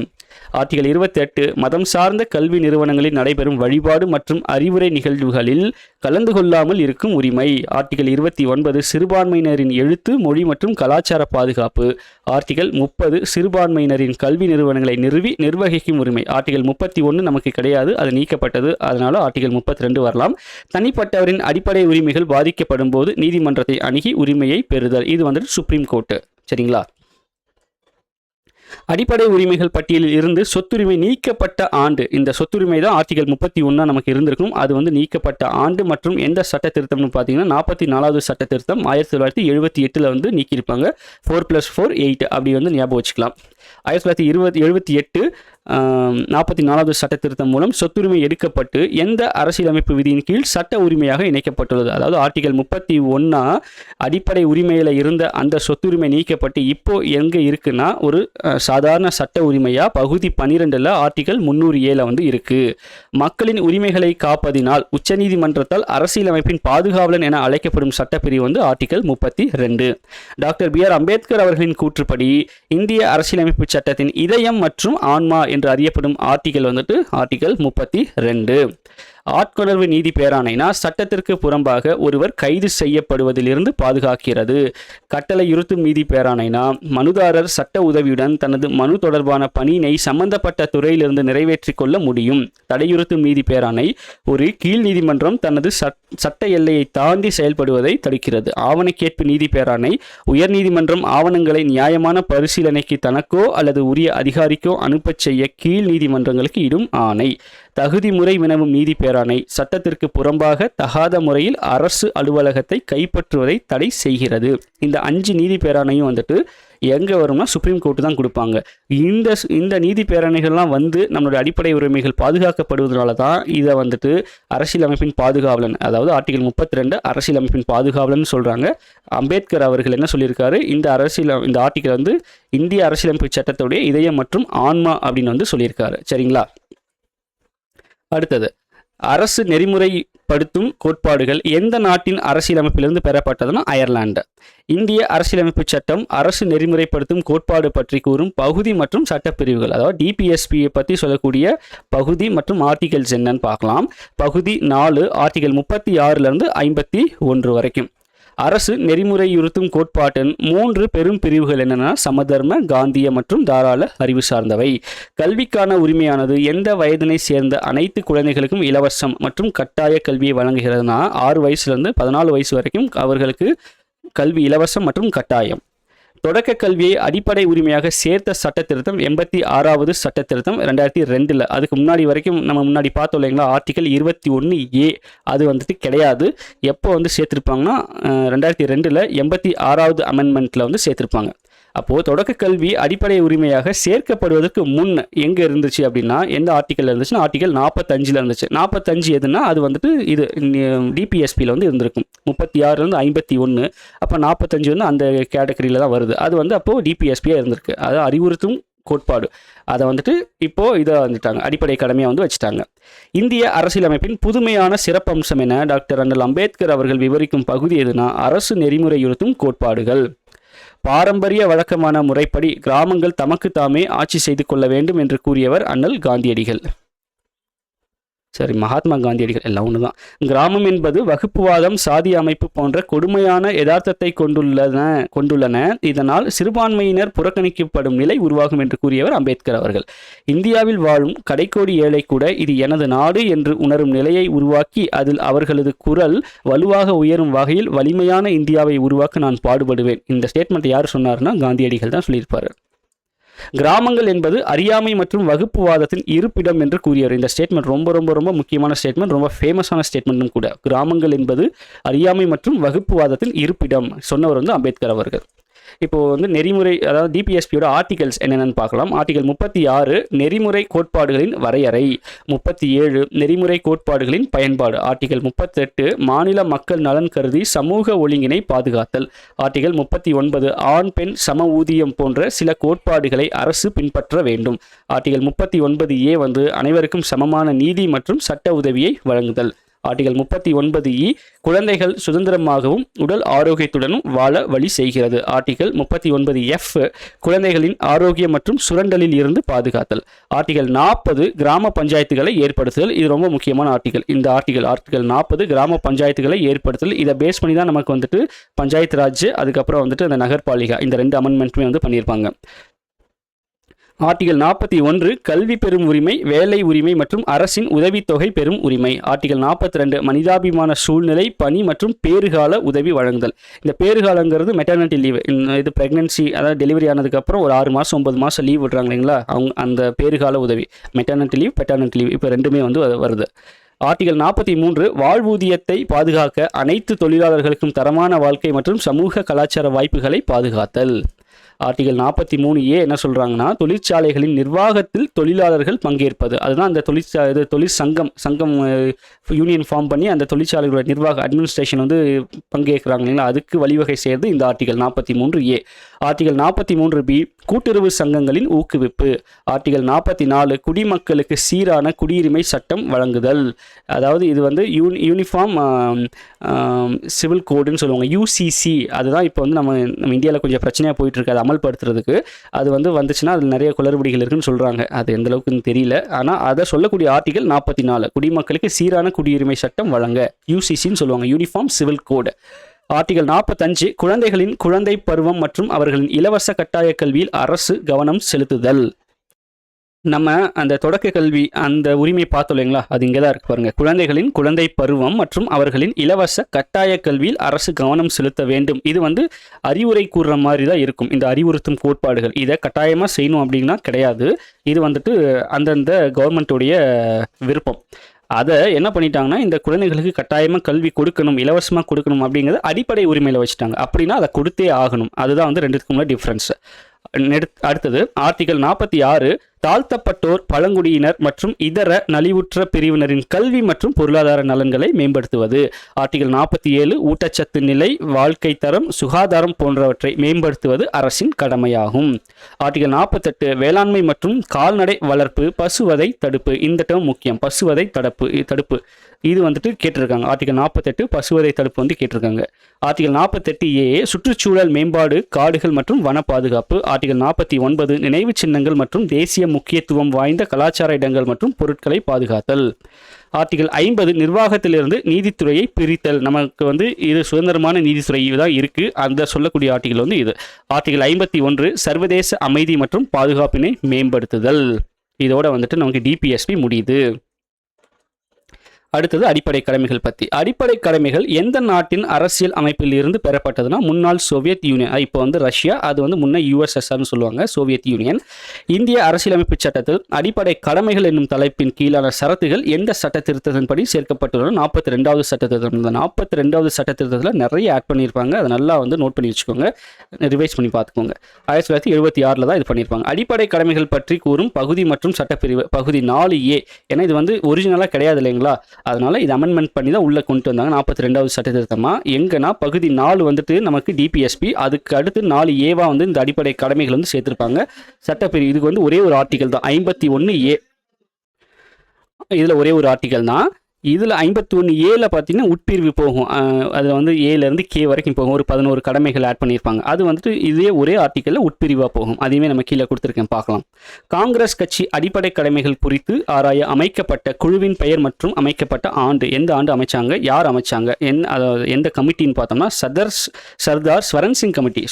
ஆர்டிகல் 28 மதம் சார்ந்த கல்வி நிறுவனங்களில் நடைபெறும் வழிபாடு மற்றும் அறிவுரை நிகழ்வுகளில் கலந்து கொள்ளாமல் இருக்கும் உரிமை. ஆர்டிகல் 29 சிறுபான்மையினரின் எழுத்து, மொழி மற்றும் கலாச்சார பாதுகாப்பு. ஆர்டிகல் 30 சிறுபான்மையினரின் கல்வி நிறுவனங்களை நிர்வகிக்கும் உரிமை. ஆர்டிகல் 31 நமக்கு கிடையாது, அது நீக்கப்பட்டது. அதனால ஆர்டிகல் 32 வரலாம். தனிப்பட்டவரின் அடிப்படை உரிமைகள் பாதிக்கப்படும் போது நீதிமன்றத்தை அணுகி உரிமையை பெறுதல். இது வந்துட்டு சுப்ரீம் கோர்ட்டு. சரிங்களா? அடிப்படை உரிமைகள் பட்டியலில் இருந்து சொத்துரிமை நீக்கப்பட்ட ஆண்டு. இந்த சொத்துரிமை தான் ஆர்டிகல் 31 நமக்கு இருந்திருக்கும். அது வந்து நீக்கப்பட்ட ஆண்டு மற்றும் எந்த சட்ட திருத்தம்னு பார்த்தீங்கன்னா 44வது சட்ட திருத்தம் 1978 வந்து நீக்கியிருப்பாங்க. 4+4 8 அப்படி வந்து ஞாபகம் வச்சுக்கலாம். 1978 44வது சட்ட திருத்தம் மூலம் சொத்துரிமை எடுக்கப்பட்டு எந்த அரசியலமைப்பு விதியின் கீழ் சட்ட உரிமையாக இணைக்கப்பட்டுள்ளது. அதாவது ஆர்டிகல் 31 அடிப்படை உரிமையில இருந்த அந்த சொத்துரிமை நீக்கப்பட்டு இப்போ எங்க இருக்குன்னா ஒரு சாதாரண சட்ட உரிமையா பகுதி 12ல ஆர்டிகல் 307 வந்து இருக்கு. மக்களின் உரிமைகளை காப்பதினால் உச்சநீதிமன்றத்தால் அரசியலமைப்பின் பாதுகாவலன் என அழைக்கப்படும் சட்டப்பிரிவு வந்து ஆர்டிகல் 32. Doctor B.R. அம்பேத்கர் அவர்களின் கூற்றுப்படி இந்திய அரசியலமைப்பு சட்டத்தின் இதயம் மற்றும் ஆன்மா என்று அறியப்படும் ஆர்டிகல் வந்துட்டு ஆர்டிகல் 32. ஆட்கொணர்வு நீதி பேராணைனா சட்டத்திற்கு புறம்பாக ஒருவர் கைது செய்யப்படுவதிலிருந்து பாதுகாக்கிறது. கட்டளை இருத்தும் நீதி பேராணைனா மனுதாரர் சட்ட உதவியுடன் தனது மனு தொடர்பான பணியினை சம்பந்தப்பட்ட துறையிலிருந்து நிறைவேற்றிக் கொள்ள முடியும். தடையுறுத்தும் நீதி பேராணை ஒரு கீழ் நீதிமன்றம் தனது சட்ட எல்லையை தாண்டி செயல்படுவதை தடுக்கிறது. ஆவண கேட்பு நீதி பேராணை உயர் நீதிமன்றம் ஆவணங்களை நியாயமான பரிசீலனைக்கு தனக்கோ அல்லது உரிய அதிகாரிக்கோ அனுப்பச் செய்ய கீழ் நீதிமன்றங்களுக்கு இடும் ஆணை. தகுதி முறை வினவும் நீதி பேராணை சட்டத்திற்கு புறம்பாக தகாத முறையில் அரசு அலுவலகத்தை கைப்பற்றுவதை தடை செய்கிறது. இந்த 5 நீதி பேராணையும் வந்துட்டு எங்கே வரும்னா சுப்ரீம் கோர்ட்டு தான் கொடுப்பாங்க. இந்த நீதி பேரணைகள்லாம் வந்து நம்மளுடைய அடிப்படை உரிமைகள் பாதுகாக்கப்படுவதனால தான் இதை வந்துட்டு அரசியலமைப்பின் பாதுகாவலன், அதாவது ஆர்டிகல் 32 அரசியலமைப்பின் பாதுகாவலன் சொல்கிறாங்க. அம்பேத்கர் அவர்கள் என்ன சொல்லியிருக்காரு, இந்த ஆர்டிகல் வந்து இந்திய அரசியலமைப்பு சட்டத்துடைய இதயம் மற்றும் ஆன்மா அப்படின்னு வந்து சொல்லியிருக்காரு. சரிங்களா? அடுத்தது, அரசு நெறிமுறைப்படுத்தும் கோட்பாடுகள் எந்த நாட்டின் அரசியலமைப்பிலிருந்து பெறப்பட்டதுன்னா அயர்லாந்து. இந்திய அரசியலமைப்பு சட்டம் அரசு நெறிமுறைப்படுத்தும் கோட்பாடு பற்றி கூறும் பகுதி மற்றும் சட்டப்பிரிவுகள், அதாவது டிபிஎஸ்பியை பற்றி சொல்லக்கூடிய பகுதி மற்றும் ஆர்டிகல்ஸ் என்னன்னு பார்க்கலாம். பகுதி 4 ஆர்டிகல் 36 51 வரைக்கும். அரசு நெறிமுறையுறுத்தும் கோட்பாட்டின் 3 பெரும் பிரிவுகள் என்னென்னா சமதர்ம, காந்திய மற்றும் தாராள அறிவு சார்ந்தவை. கல்விக்கான உரிமையானது எந்த வயதினை சேர்ந்த அனைத்து குழந்தைகளுக்கும் இலவசம் மற்றும் கட்டாய கல்வியை வழங்குகிறதுனா 6 வயசுலேருந்து 14 வயசு வரைக்கும் அவர்களுக்கு கல்வி இலவசம் மற்றும் கட்டாயம். தொடக்க கல்வியை அடிப்படை உரிமையாக சேர்த்த சட்ட திருத்தம் 86வது சட்ட திருத்தம் 2002. அதுக்கு முன்னாடி வரைக்கும் நம்ம முன்னாடி பார்த்தோம் இல்லைங்களா, ஆர்டிகல் 21A அது வந்துட்டு கிடையாது. எப்போ வந்து சேர்த்துருப்பாங்கன்னா 2002 86வது அமெண்ட்மெண்ட்டில் வந்து சேர்த்துருப்பாங்க. அப்போது தொடக்க கல்வி அடிப்படை உரிமையாக சேர்க்கப்படுவதற்கு முன் எங்கே இருந்துச்சு அப்படின்னா எந்த ஆர்டிக்கல் இருந்துச்சுன்னா ஆர்டிகல் 45 இருந்துச்சு. 45 எதுனா அது வந்துட்டு இது டிபிஎஸ்பியில் வந்து இருந்திருக்கும். 36 51. அப்போ 45 வந்து அந்த கேட்டகரியில் தான் வருது. அது வந்து அப்போது டிபிஎஸ்பியாக இருந்திருக்கு. அதாவது அறிவுறுத்தும் கோட்பாடு. அதை வந்துட்டு இப்போது இதை வந்துட்டாங்க, அடிப்படை கடமையாக வந்து வச்சுட்டாங்க. இந்திய அரசியலமைப்பின் புதுமையான சிறப்பம்சம் என டாக்டர் அண்ணல் அம்பேத்கர் அவர்கள் விவரிக்கும் பகுதி எதுனா அரசு நெறிமுறையுறுத்தும் கோட்பாடுகள். பாரம்பரிய வழக்கமான முறைப்படி கிராமங்கள் தமக்கு தாமே ஆட்சி செய்து கொள்ள வேண்டும் என்று கூறியவர் அண்ணல் காந்தியடிகள். மகாத்மா காந்தியடிகள் எல்லாம் ஒன்று தான். கிராமம் என்பது வகுப்புவாதம், சாதி அமைப்பு போன்ற கொடுமையான யதார்த்தத்தை கொண்டுள்ளன. இதனால் சிறுபான்மையினர் புறக்கணிக்கப்படும் நிலை உருவாகும் என்று கூறியவர் அம்பேத்கர் அவர்கள். இந்தியாவில் வாழும் கடைக்கோடி ஏழை கூட இது எனது நாடு என்று உணரும் நிலையை உருவாக்கி அதில் அவர்களது குரல் வலுவாக உயரும் வகையில் வலிமையான இந்தியாவை உருவாக்க நான் பாடுபடுவேன். இந்த ஸ்டேட்மெண்ட் யார் சொன்னார்னா காந்தியடிகள் தான் சொல்லியிருப்பாரு. கிராமங்கள் என்பது அறியாமை மற்றும் வகுப்புவாதத்தின் இருப்பிடம் என்று கூறியவர். இந்த ஸ்டேட்மெண்ட் ரொம்ப ரொம்ப ரொம்ப முக்கியமான ஸ்டேட்மெண்ட், ரொம்ப ஃபேமஸான ஸ்டேட்மெண்ட்டும் கூட. கிராமங்கள் என்பது அறியாமை மற்றும் வகுப்புவாதத்தின் இருப்பிடம் சொன்னவர் வந்து அம்பேத்கர் அவர்கள். இப்போ வந்து நெறிமுறை, அதாவது டிபிஎஸ்பியோட ஆர்டிகல்ஸ் என்னென்னு பார்க்கலாம். ஆர்டிகல் 36 நெறிமுறை கோட்பாடுகளின் வரையறை. 37 நெறிமுறை கோட்பாடுகளின் பயன்பாடு. ஆர்டிகல் 38 மாநில மக்கள் நலன் கருதி சமூக ஒழுங்கினை பாதுகாத்தல். ஆர்டிகல் 39 ஆண் பெண் சம ஊதியம் போன்ற சில கோட்பாடுகளை அரசு பின்பற்ற வேண்டும். ஆர்டிகல் 39A வந்து அனைவருக்கும் சமமான நீதி மற்றும் சட்ட உதவியை வழங்குதல். ஆர்டிகல் 39E குழந்தைகள் சுதந்திரமாகவும் உடல் ஆரோக்கியத்துடனும் வாழ வழி செய்கிறது. ஆர்டிகல் 39F குழந்தைகளின் ஆரோக்கியம் மற்றும் சுரண்டலில் இருந்து பாதுகாத்தல். ஆர்டிகல் 40 கிராம பஞ்சாயத்துகளை ஏற்படுத்துதல். இது ரொம்ப முக்கியமான ஆர்டிகல். இந்த ஆர்டிகல் 40 கிராம பஞ்சாயத்துகளை ஏற்படுத்துதல். இதை பேஸ் பண்ணி தான் நமக்கு வந்துட்டு பஞ்சாயத்து ராஜ், அதுக்கப்புறம் வந்துட்டு அந்த நகர்பாலிகா, இந்த 2 அமெண்ட்மெண்ட்டுமே வந்து பண்ணியிருப்பாங்க. ஆர்டிகல் 41 கல்வி பெறும் உரிமை, வேலை உரிமை மற்றும் அரசின் உதவித்தொகை பெறும் உரிமை. ஆர்டிகல் 42 மனிதாபிமான சூழ்நிலை, பணி மற்றும் பேறுகால உதவி வழங்குதல். இந்த பேறுகாலங்கிறது மெட்டர்னிட்டி லீவ். இது பிரெக்னன்சி, அதாவது டெலிவரி ஆனதுக்கப்புறம் ஒரு 6 மாதம் 9 மாதம் லீவ் விடுறாங்க இல்லைங்களா, அவங்க அந்த பேறுகால உதவி. மெட்டர்னிட்டி லீவ், பெட்டர்னிட்டி லீவ் இப்போ 2மே வந்து வருது. ஆர்டிகல் 43 வாழ்வூதியத்தை பாதுகாக்க அனைத்து தொழிலாளர்களுக்கும் தரமான வாழ்க்கை மற்றும் சமூக கலாச்சார வாய்ப்புகளை பாதுகாத்தல். ஆர்டிகல் 43A என்ன சொல்கிறாங்கன்னா தொழிற்சாலைகளின் நிர்வாகத்தில் தொழிலாளர்கள் பங்கேற்பது. அதுதான் அந்த தொழிற்சங்கம் யூனியன் ஃபார்ம் பண்ணி அந்த தொழிற்சாலைகளோட நிர்வாக அட்மினிஸ்ட்ரேஷன் வந்து பங்கேற்கிறாங்க இல்லைங்களா, அதுக்கு வழிவகை செய்கிறது இந்த ஆர்டிகல் 43A. ஆர்டிகல் 43B கூட்டுறவு சங்கங்களின் ஊக்குவிப்பு. ஆர்டிகல் 44 குடிமக்களுக்கு சீரான குடியுரிமை சட்டம் வழங்குதல். அதாவது இது வந்து யூனிஃபார்ம் சிவில் கோடுன்னு சொல்லுவாங்க, UCC. அதுதான் இப்போ வந்து நம்ம இந்தியாவில் கொஞ்சம் பிரச்சனையாக போயிட்டு இருக்கு அதை அமல்படுத்துறதுக்கு. அது வந்துச்சுன்னா அதில் நிறைய குளறுபடிகள் இருக்குன்னு சொல்கிறாங்க. அது எந்த அளவுக்குன்னு தெரியல. ஆனால் அதை சொல்லக்கூடிய ஆர்டிகல் 44 குடிமக்களுக்கு சீரான குடியுரிமை சட்டம் வழங்க, UCCன்னு சொல்லுவாங்க, யூனிஃபார்ம் சிவில் கோடு. ஆர்டிகல் 45 குழந்தைகளின் குழந்தை பருவம் மற்றும் அவர்களின் இலவச கட்டாய கல்வியில் அரசு கவனம் செலுத்துதல். நம்ம அந்த தொடக்க கல்வி அந்த உரிமை பார்த்தோம் இல்லைங்களா, அது இங்கே தான் இருக்கு பாருங்க. குழந்தைகளின் குழந்தை பருவம் மற்றும் அவர்களின் இலவச கட்டாய கல்வியில் அரசு கவனம் செலுத்த வேண்டும். இது வந்து அறிவுரை கூறுற மாதிரி தான் இருக்கும். இந்த அறிவுறுத்தும் கோட்பாடுகள் இதை கட்டாயமாக செய்யணும் அப்படின்னா கிடையாது. இது வந்துட்டு அந்தந்த கவர்மெண்ட்டுடைய விருப்பம். அதை என்ன பண்ணிட்டாங்கன்னா, இந்த குழந்தைகளுக்கு கட்டாயமாக கல்வி கொடுக்கணும், இலவசமாக கொடுக்கணும் அப்படிங்கிறத அடிப்படை உரிமையில் வச்சுட்டாங்க. அப்படின்னா அதை கொடுத்தே ஆகணும். அதுதான் வந்து ரெண்டுத்துக்கு முன்னாடி டிஃப்ரென்ஸ். அடுத்தது ஆர்டிகல் 46 தாழ்த்தப்பட்டோர், பழங்குடியினர் மற்றும் இதர நலிவுற்ற பிரிவினரின் கல்வி மற்றும் பொருளாதார நலன்களை மேம்படுத்துவது. ஆர்டிகல் 47 ஊட்டச்சத்து நிலை, வாழ்க்கை தரம், சுகாதாரம் போன்றவற்றை மேம்படுத்துவது அரசின் கடமையாகும். ஆர்டிகல் 48 வேளாண்மை மற்றும் கால்நடை வளர்ப்பு, பசுவதை தடுப்பு. இந்த டேர்ம் முக்கியம், பசுவதை தடுப்பு இது வந்துட்டு கேட்டிருக்காங்க. ஆர்டிகல் 48 பசுவதை தடுப்பு வந்து கேட்டிருக்காங்க. ஆர்டிகல் 48A சுற்றுச்சூழல் மேம்பாடு, காடுகள் மற்றும் வன பாதுகாப்பு. ஆர்டிகல் 49 நினைவு சின்னங்கள் மற்றும் தேசிய முக்கியத்துவம் வாய்ந்த கலாச்சார இடங்கள் மற்றும் பொருட்களை பாதுகாத்தல். ஆர்டிகல் 50 நிர்வாகத்திலிருந்து நீதித்துறையை பிரித்தல். நமக்கு வந்து இது சுதந்திரமான நீதித்துறை தான் இருக்கு, அந்த சொல்லக்கூடிய ஆர்டிகல் வந்து இது. ஆர்டிகல் 51 சர்வதேச அமைதி மற்றும் பாதுகாப்பினை மேம்படுத்துதல். இதோட வந்துட்டு நமக்கு டிபிஎஸ்பி முடியுது. அடுத்தது அடிப்படை கடமைகள் பற்றி. அடிப்படை கடமைகள் எந்த நாட்டின் அரசியல் அமைப்பில் இருந்து பெறப்பட்டதுன்னா, முன்னாள் சோவியத் யூனியன், இப்போ வந்து ரஷ்யா, அது வந்து முன்ன யுஎஸ்எஸ்ஆர்னு சொல்லுவாங்க, சோவியத் யூனியன். இந்திய அரசியலமைப்பு சட்டத்தில் அடிப்படை கடமைகள் என்னும் தலைப்பின் கீழான சரத்துகள் எந்த சட்ட திருத்தத்தின்படி சேர்க்கப்பட்டுள்ளன? 42வது சட்ட திருத்தம். இந்த 42வது சட்ட திருத்தத்தில் நிறைய ஆட் பண்ணியிருப்பாங்க. அதை நல்லா வந்து நோட் பண்ணி வச்சுக்கோங்க, ரிவைஸ் பண்ணி பார்த்துக்கோங்க. 1976 தான் இது பண்ணியிருப்பாங்க. அடிப்படை கடமைகள் பற்றி கூறும் பகுதி மற்றும் சட்டப்பிரிவு பகுதி 4A. ஏன்னா இது வந்து ஒரிஜினலாக கிடையாது இல்லைங்களா, அதனால இது அமெண்ட்மெண்ட் பண்ணி தான் உள்ள கொண்டு வந்தாங்க. 42வது சட்ட திருத்தமா எங்கன்னா பகுதி 4 வந்துட்டு நமக்கு டிபிஎஸ்பி, அதுக்கு அடுத்து 4A வந்து இந்த அடிப்படை கடமைகள் வந்து சேர்த்திருப்பாங்க. சட்டப்பிரிவு இதுக்கு வந்து ஒரே ஒரு ஆர்டிகல் தான், 51A. இதுல ஒரே ஒரு ஆர்டிகல் தான். இதில் 51A பார்த்தீங்கன்னா உட்பிரிவு போகும். அதில் வந்து ஏலேருந்து கே வரைக்கும் போகும். ஒரு 11 கடமைகள் ஆட் பண்ணியிருப்பாங்க. அது வந்துட்டு இதே ஒரே ஆர்டிக்கலில் உட்பிரிவாக போகும். அதையுமே நம்ம கீழே கொடுத்துருக்கேன், பார்க்கலாம். காங்கிரஸ் கட்சி அடிப்படை கடமைகள் குறித்து ஆராய அமைக்கப்பட்ட குழுவின் பெயர் மற்றும் அமைக்கப்பட்ட ஆண்டு. எந்த ஆண்டு அமைச்சாங்க, யார் அமைச்சாங்க, எந்த கமிட்டின்னு பார்த்தோம்னா சர்தார் ஸ்வரன் சிங் கமிட்டி.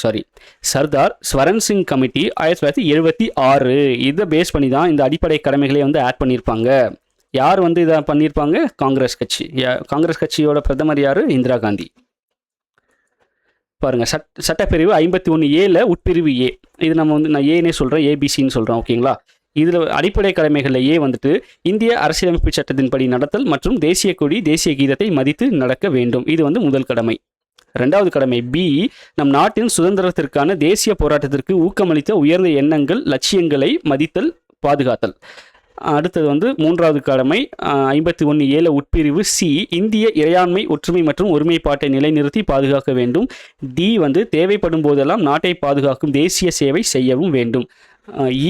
சர்தார் ஸ்வரன் சிங் கமிட்டி 1976. இதை பேஸ் பண்ணி தான் இந்த அடிப்படை கடமைகளை வந்து ஆட் பண்ணியிருப்பாங்க. யார் வந்து இதை பண்ணியிருப்பாங்க? காங்கிரஸ் கட்சி. காங்கிரஸ் கட்சியோட பிரதமர் யார்? இந்திரா காந்தி. பாருங்க, சட்டப்பிரிவு 51A உட்பிரிவு ஏ. இது நம்ம வந்து நான் ஏனே சொல்கிறேன், ஏபிசின்னு சொல்கிறேன், ஓகேங்களா. இதில் அடிப்படை கடமைகளில் ஏ வந்துட்டு இந்திய அரசியலமைப்பு சட்டத்தின்படி நடத்தல் மற்றும் தேசிய கொடி, தேசிய கீதத்தை மதித்து நடக்க வேண்டும். இது வந்து முதல் கடமை. ரெண்டாவது கடமை பி, நம் நாட்டின் சுதந்திரத்திற்கான தேசிய போராட்டத்திற்கு ஊக்கமளித்த உயர்ந்த எண்ணங்கள், லட்சியங்களை மதித்தல், பாதுகாத்தல். அடுத்தது வந்து மூன்றாவது கடமை 51A உட்பிரிவு சி, இந்திய இறையாண்மை, ஒற்றுமை மற்றும் ஒருமைப்பாட்டை நிலைநிறுத்தி பாதுகாக்க வேண்டும். டி வந்து தேவைப்படும் போதெல்லாம் நாட்டை பாதுகாக்கும் தேசிய சேவை செய்யவும் வேண்டும்.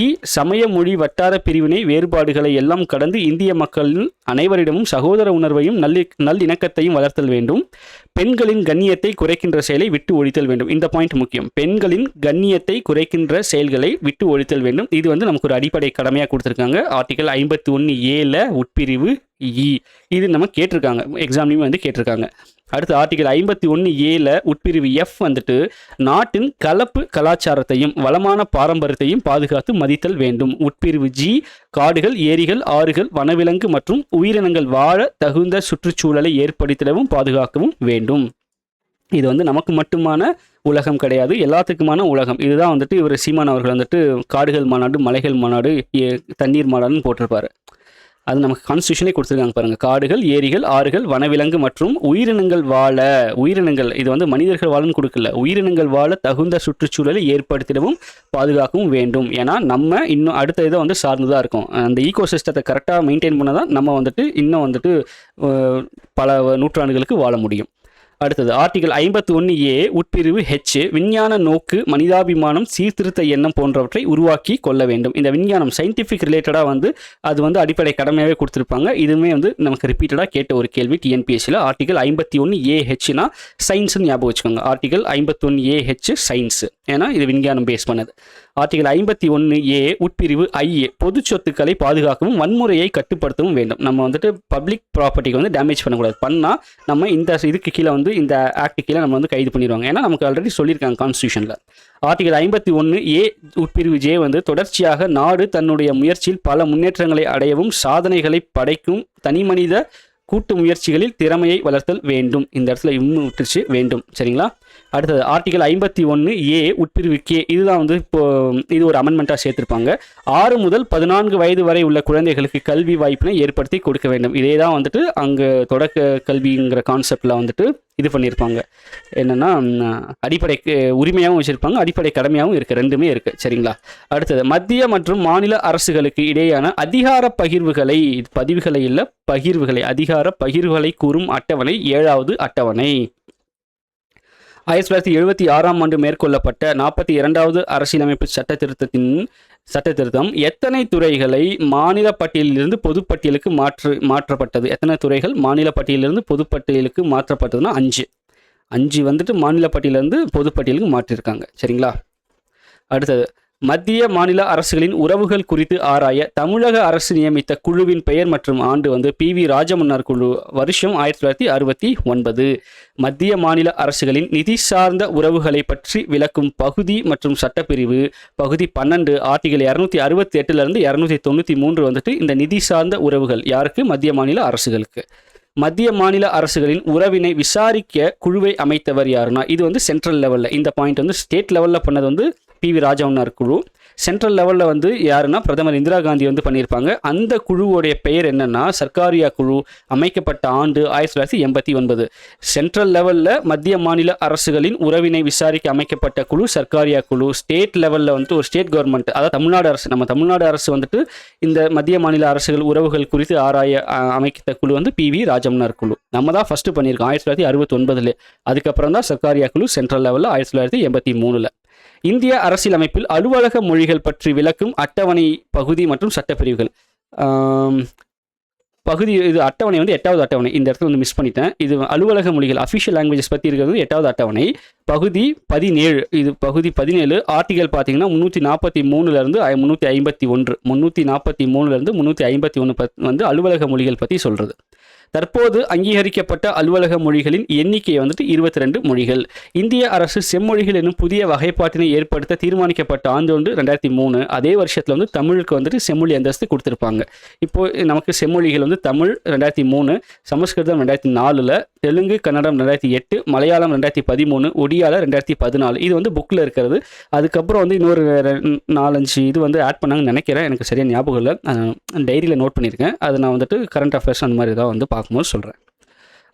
இ, சமய, மொழி, வட்டார பிரிவினை வேறுபாடுகளை எல்லாம் கடந்து இந்திய மக்களின் அனைவரிடமும் சகோதர உணர்வையும் நல்லிணக்கத்தையும் வளர்த்தல் வேண்டும். பெண்களின் கண்ணியத்தை குறைக்கின்ற செயலை விட்டு ஒழித்தல் வேண்டும். இந்த பாயிண்ட் முக்கியம். பெண்களின் கண்ணியத்தை குறைக்கின்ற செயல்களை விட்டு ஒழித்தல் வேண்டும். இது வந்து நமக்கு ஒரு அடிப்படை கடமையாக கொடுத்துருக்காங்க. ஆர்டிகல் 51A உட்பிரிவு இ. இது நம்ம கேட்டிருக்காங்க, எக்ஸாம்லையும் வந்து கேட்டிருக்காங்க. அடுத்து ஆர்டிகல் 51A உட்பிரிவு எஃப் வந்துட்டு நாட்டின் கலப்பு கலாச்சாரத்தையும் வளமான பாரம்பரியத்தையும் பாதுகாத்து மதித்தல் வேண்டும். உட்பிரிவு ஜி, காடுகள், ஏரிகள், ஆறுகள், வனவிலங்கு மற்றும் உயிரினங்கள் வாழ தகுந்த சுற்றுச்சூழலை ஏற்படுத்திடவும் பாதுகாக்கவும் வேண்டும். இது வந்து நமக்கு மட்டுமான உலகம் கிடையாது, எல்லாத்துக்குமான உலகம். இதுதான் வந்துட்டு இவர் சீமான் அவர்கள் வந்துட்டு காடுகள் மாநாடு, மலைகள் மாநாடு, தண்ணீர் மாநாடுன்னு போட்டிருப்பாரு. அது நமக்கு கான்ஸ்டியூஷனே கொடுத்துருக்காங்க பாருங்க. காடுகள், ஏரிகள், ஆறுகள், வனவிலங்கு மற்றும் உயிரினங்கள் வாழ, உயிரினங்கள் இது வந்து மனிதர்கள் வாழன்னு கொடுக்கல, உயிரினங்கள் வாழ தகுந்த சுற்றுச்சூழலை ஏற்படுத்திடவும் பாதுகாக்கவும் வேண்டும். ஏன்னா நம்ம இன்னும் அடுத்த இதை வந்து சார்ந்துதான் இருக்கும். அந்த ஈகோ சிஸ்டத்தை கரெக்டாக மெயின்டைன் பண்ண தான் நம்ம வந்துட்டு இன்னும் வந்துட்டு பல நூற்றாண்டுகளுக்கு வாழ முடியும். அடுத்தது ஆர்டிகல் 51A உட்பிரிவு ஹெச், விஞ்ஞான நோக்கு, மனிதாபிமானம், சீர்திருத்த எண்ணம் போன்றவற்றை உருவாக்கி கொள்ள வேண்டும். இந்த விஞ்ஞானம் சயின்டிஃபிக் ரிலேட்டடாக வந்து அது வந்து அடிப்படை கடமையாகவே கொடுத்துருப்பாங்க. இதுவுமே வந்து நமக்கு ரிப்பீட்டடாக கேட்ட ஒரு கேள்வி டிஎன்பிஎஸ்சியில். ஆர்டிகல் 51AHனா சயின்ஸ்னு ஞாபகம் வச்சுக்கோங்க. ஆர்டிகல் 51AH சயின்ஸ், ஏன்னா இது விஞ்ஞானம் பேஸ் பண்ணது. ஆர்டிகல் 51A உட்பிரிவு ஐ, பொது சொத்துக்களை பாதுகாக்கவும் வன்முறையை கட்டுப்படுத்தவும் வேண்டும். நம்ம வந்துட்டு பப்ளிக் ப்ராப்பர்ட்டிக்கு வந்து டேமேஜ் பண்ணக்கூடாது. பண்ணால் நம்ம இந்த இதுக்கு கீழே வந்து வந்து இந்த ஆக்ட் கீழே நம்ம வந்து கைது பண்ணிடுவாங்க. ஏன்னா நமக்கு ஆல்ரெடி சொல்லியிருக்காங்க கான்ஸ்டியூஷனில். ஆர்டிகல் 51A உட்பிரிவு ஜே வந்து தொடர்ச்சியாக நாடு தன்னுடைய முயற்சியில் பல முன்னேற்றங்களை அடையவும் சாதனைகளை படைக்கும் தனிமனித கூட்டு முயற்சிகளில் திறமையை வளர்த்தல் வேண்டும். இந்த இடத்துல விட்டுருச்சு வேண்டும். சரிங்களா? அடுத்தது ஆர்டிகல் 51A உட்பிரிவு கே, இதுதான் வந்து இப்போ இது ஒரு அமெண்ட்மெண்ட்டாக சேர்த்துருப்பாங்க. 6 முதல் 14 வயது வரை உள்ள குழந்தைகளுக்கு கல்வி வாய்ப்பினை ஏற்படுத்தி கொடுக்க வேண்டும். இதே தான் வந்துட்டு அங்கே தொடக்க கல்விங்கிற கான்செப்டில் வந்துட்டு இது பண்ணியிருப்பாங்க. என்னென்னா அடிப்படை உரிமையாகவும் வச்சுருப்பாங்க, அடிப்படை கடமையாகவும் இருக்குது, ரெண்டுமே இருக்குது. சரிங்களா? அடுத்தது மத்திய மற்றும் மாநில அரசுகளுக்கு இடையேயான அதிகார பகிர்வுகளை, பதிவுகளை இல்லை பகிர்வுகளை, அதிகார பகிர்வுகளை கூறும் அட்டவணை 7வது அட்டவணை. 1976ஆம் ஆண்டு மேற்கொள்ளப்பட்ட 42வது அரசியலமைப்பு சட்டத்திருத்தம் எத்தனை துறைகளை மாநில பட்டியலிலிருந்து பொதுப்பட்டியலுக்கு மாற்றப்பட்டது? எத்தனை துறைகள் மாநில பட்டியலிலிருந்து பொதுப்பட்டியலுக்கு மாற்றப்பட்டதுன்னா 5 வந்துட்டு மாநில பட்டியலிருந்து பொதுப்பட்டியலுக்கு மாற்றிருக்காங்க. சரிங்களா? அடுத்தது மத்திய மாநில அரசுகளின் உறவுகள் குறித்து ஆராய தமிழக அரசு நியமித்த குழுவின் பெயர் மற்றும் ஆண்டு வந்து PV ராஜமன்னார் குழு, வருஷம் 1969. மத்திய மாநில அரசுகளின் நிதி சார்ந்த உறவுகளை பற்றி விளக்கும் பகுதி மற்றும் சட்டப்பிரிவு பகுதி 12 ஆர்டிகல் 268 293 வந்துட்டு இந்த நிதி சார்ந்த உறவுகள் யாருக்கு? மத்திய மாநில அரசுகளுக்கு. மத்திய மாநில அரசுகளின் உறவினை விசாரிக்க குழுவை அமைத்தவர் யாருன்னா, இது வந்து சென்ட்ரல் லெவலில். இந்த பாயிண்ட் வந்து ஸ்டேட் லெவலில் பண்ணது வந்து PV ராஜமன்னார் குழு. சென்ட்ரல் லெவலில் வந்து யாருன்னா பிரதமர் இந்திரா காந்தி வந்து பண்ணியிருப்பாங்க. அந்த குழுவோடைய பெயர் என்னன்னா சர்க்காரியா குழு. அமைக்கப்பட்ட ஆண்டு 1989. சென்ட்ரல் லெவலில் மத்திய மாநில அரசுகளின் உறவினை விசாரிக்க அமைக்கப்பட்ட குழு சர்க்காரியா குழு. ஸ்டேட் லெவலில் வந்துட்டு ஒரு ஸ்டேட் கவர்மெண்ட், அதாவது தமிழ்நாடு அரசு, நம்ம தமிழ்நாடு அரசு வந்துட்டு இந்த மத்திய மாநில அரசுகள் உறவுகள் குறித்து ஆராய அமைத்த குழு வந்து PV ராஜமன்னார் குழு. நம்ம தான் ஃபர்ஸ்ட் பண்ணியிருக்கோம் 1969. அதுக்கப்புறம் தான் சர்க்காரியா குழு சென்ட்ரல் லெவலில் 1983. இந்திய அரசியலமைப்பில் அலுவலக மொழிகள் பற்றி விளக்கும் அட்டவணை பகுதி மற்றும் சட்டப்பிரிவுகள். பகுதி இது அட்டவணை வந்து 8வது அட்டவணை. இந்த இடத்துல வந்து மிஸ் பண்ணிட்டேன். இது அலுவலக மொழிகள் அஃபிஷியல் லாங்குவேஜஸ் பற்றி இருக்கிறது 8வது அட்டவணை பகுதி 17. இது பகுதி 17 ஆர்டிகல் பார்த்தீங்கன்னா 343 351, 343 351 வந்து அலுவலக மொழிகள் பற்றி சொல்கிறது. தற்போது அங்கீகரிக்கப்பட்ட அலுவலக மொழிகளின் எண்ணிக்கை வந்துட்டு 22 மொழிகள். இந்திய அரசு செம்மொழிகள் என்னும் புதிய வகைப்பாட்டினை ஏற்படுத்த தீர்மானிக்கப்பட்ட ஆண்டு வந்து 2003. அதே வருஷத்தில் வந்து தமிழுக்கு வந்துட்டு செம்மொழி அந்தஸ்து கொடுத்துருப்பாங்க. இப்போ நமக்கு செம்மொழிகள் வந்து தமிழ் 2003, சமஸ்கிருதம் 2004, தெலுங்கு கன்னடம் 2008, மலையாளம் 2013, ஒடியால 2014. இது வந்து புக்கில் இருக்கிறது. அதுக்கப்புறம் வந்து இன்னொரு 4-5 இது வந்து ஆட் பண்ணாங்கன்னு நினைக்கிறேன், எனக்கு சரியாக ஞாபகம் இல்லை. டைரியில் நோட் பண்ணியிருக்கேன். அதை நான் வந்துட்டு கரண்ட் அஃபேர்ஸ் அந்த மாதிரி தான் வந்து பார்க்கும்போது சொல்கிறேன்.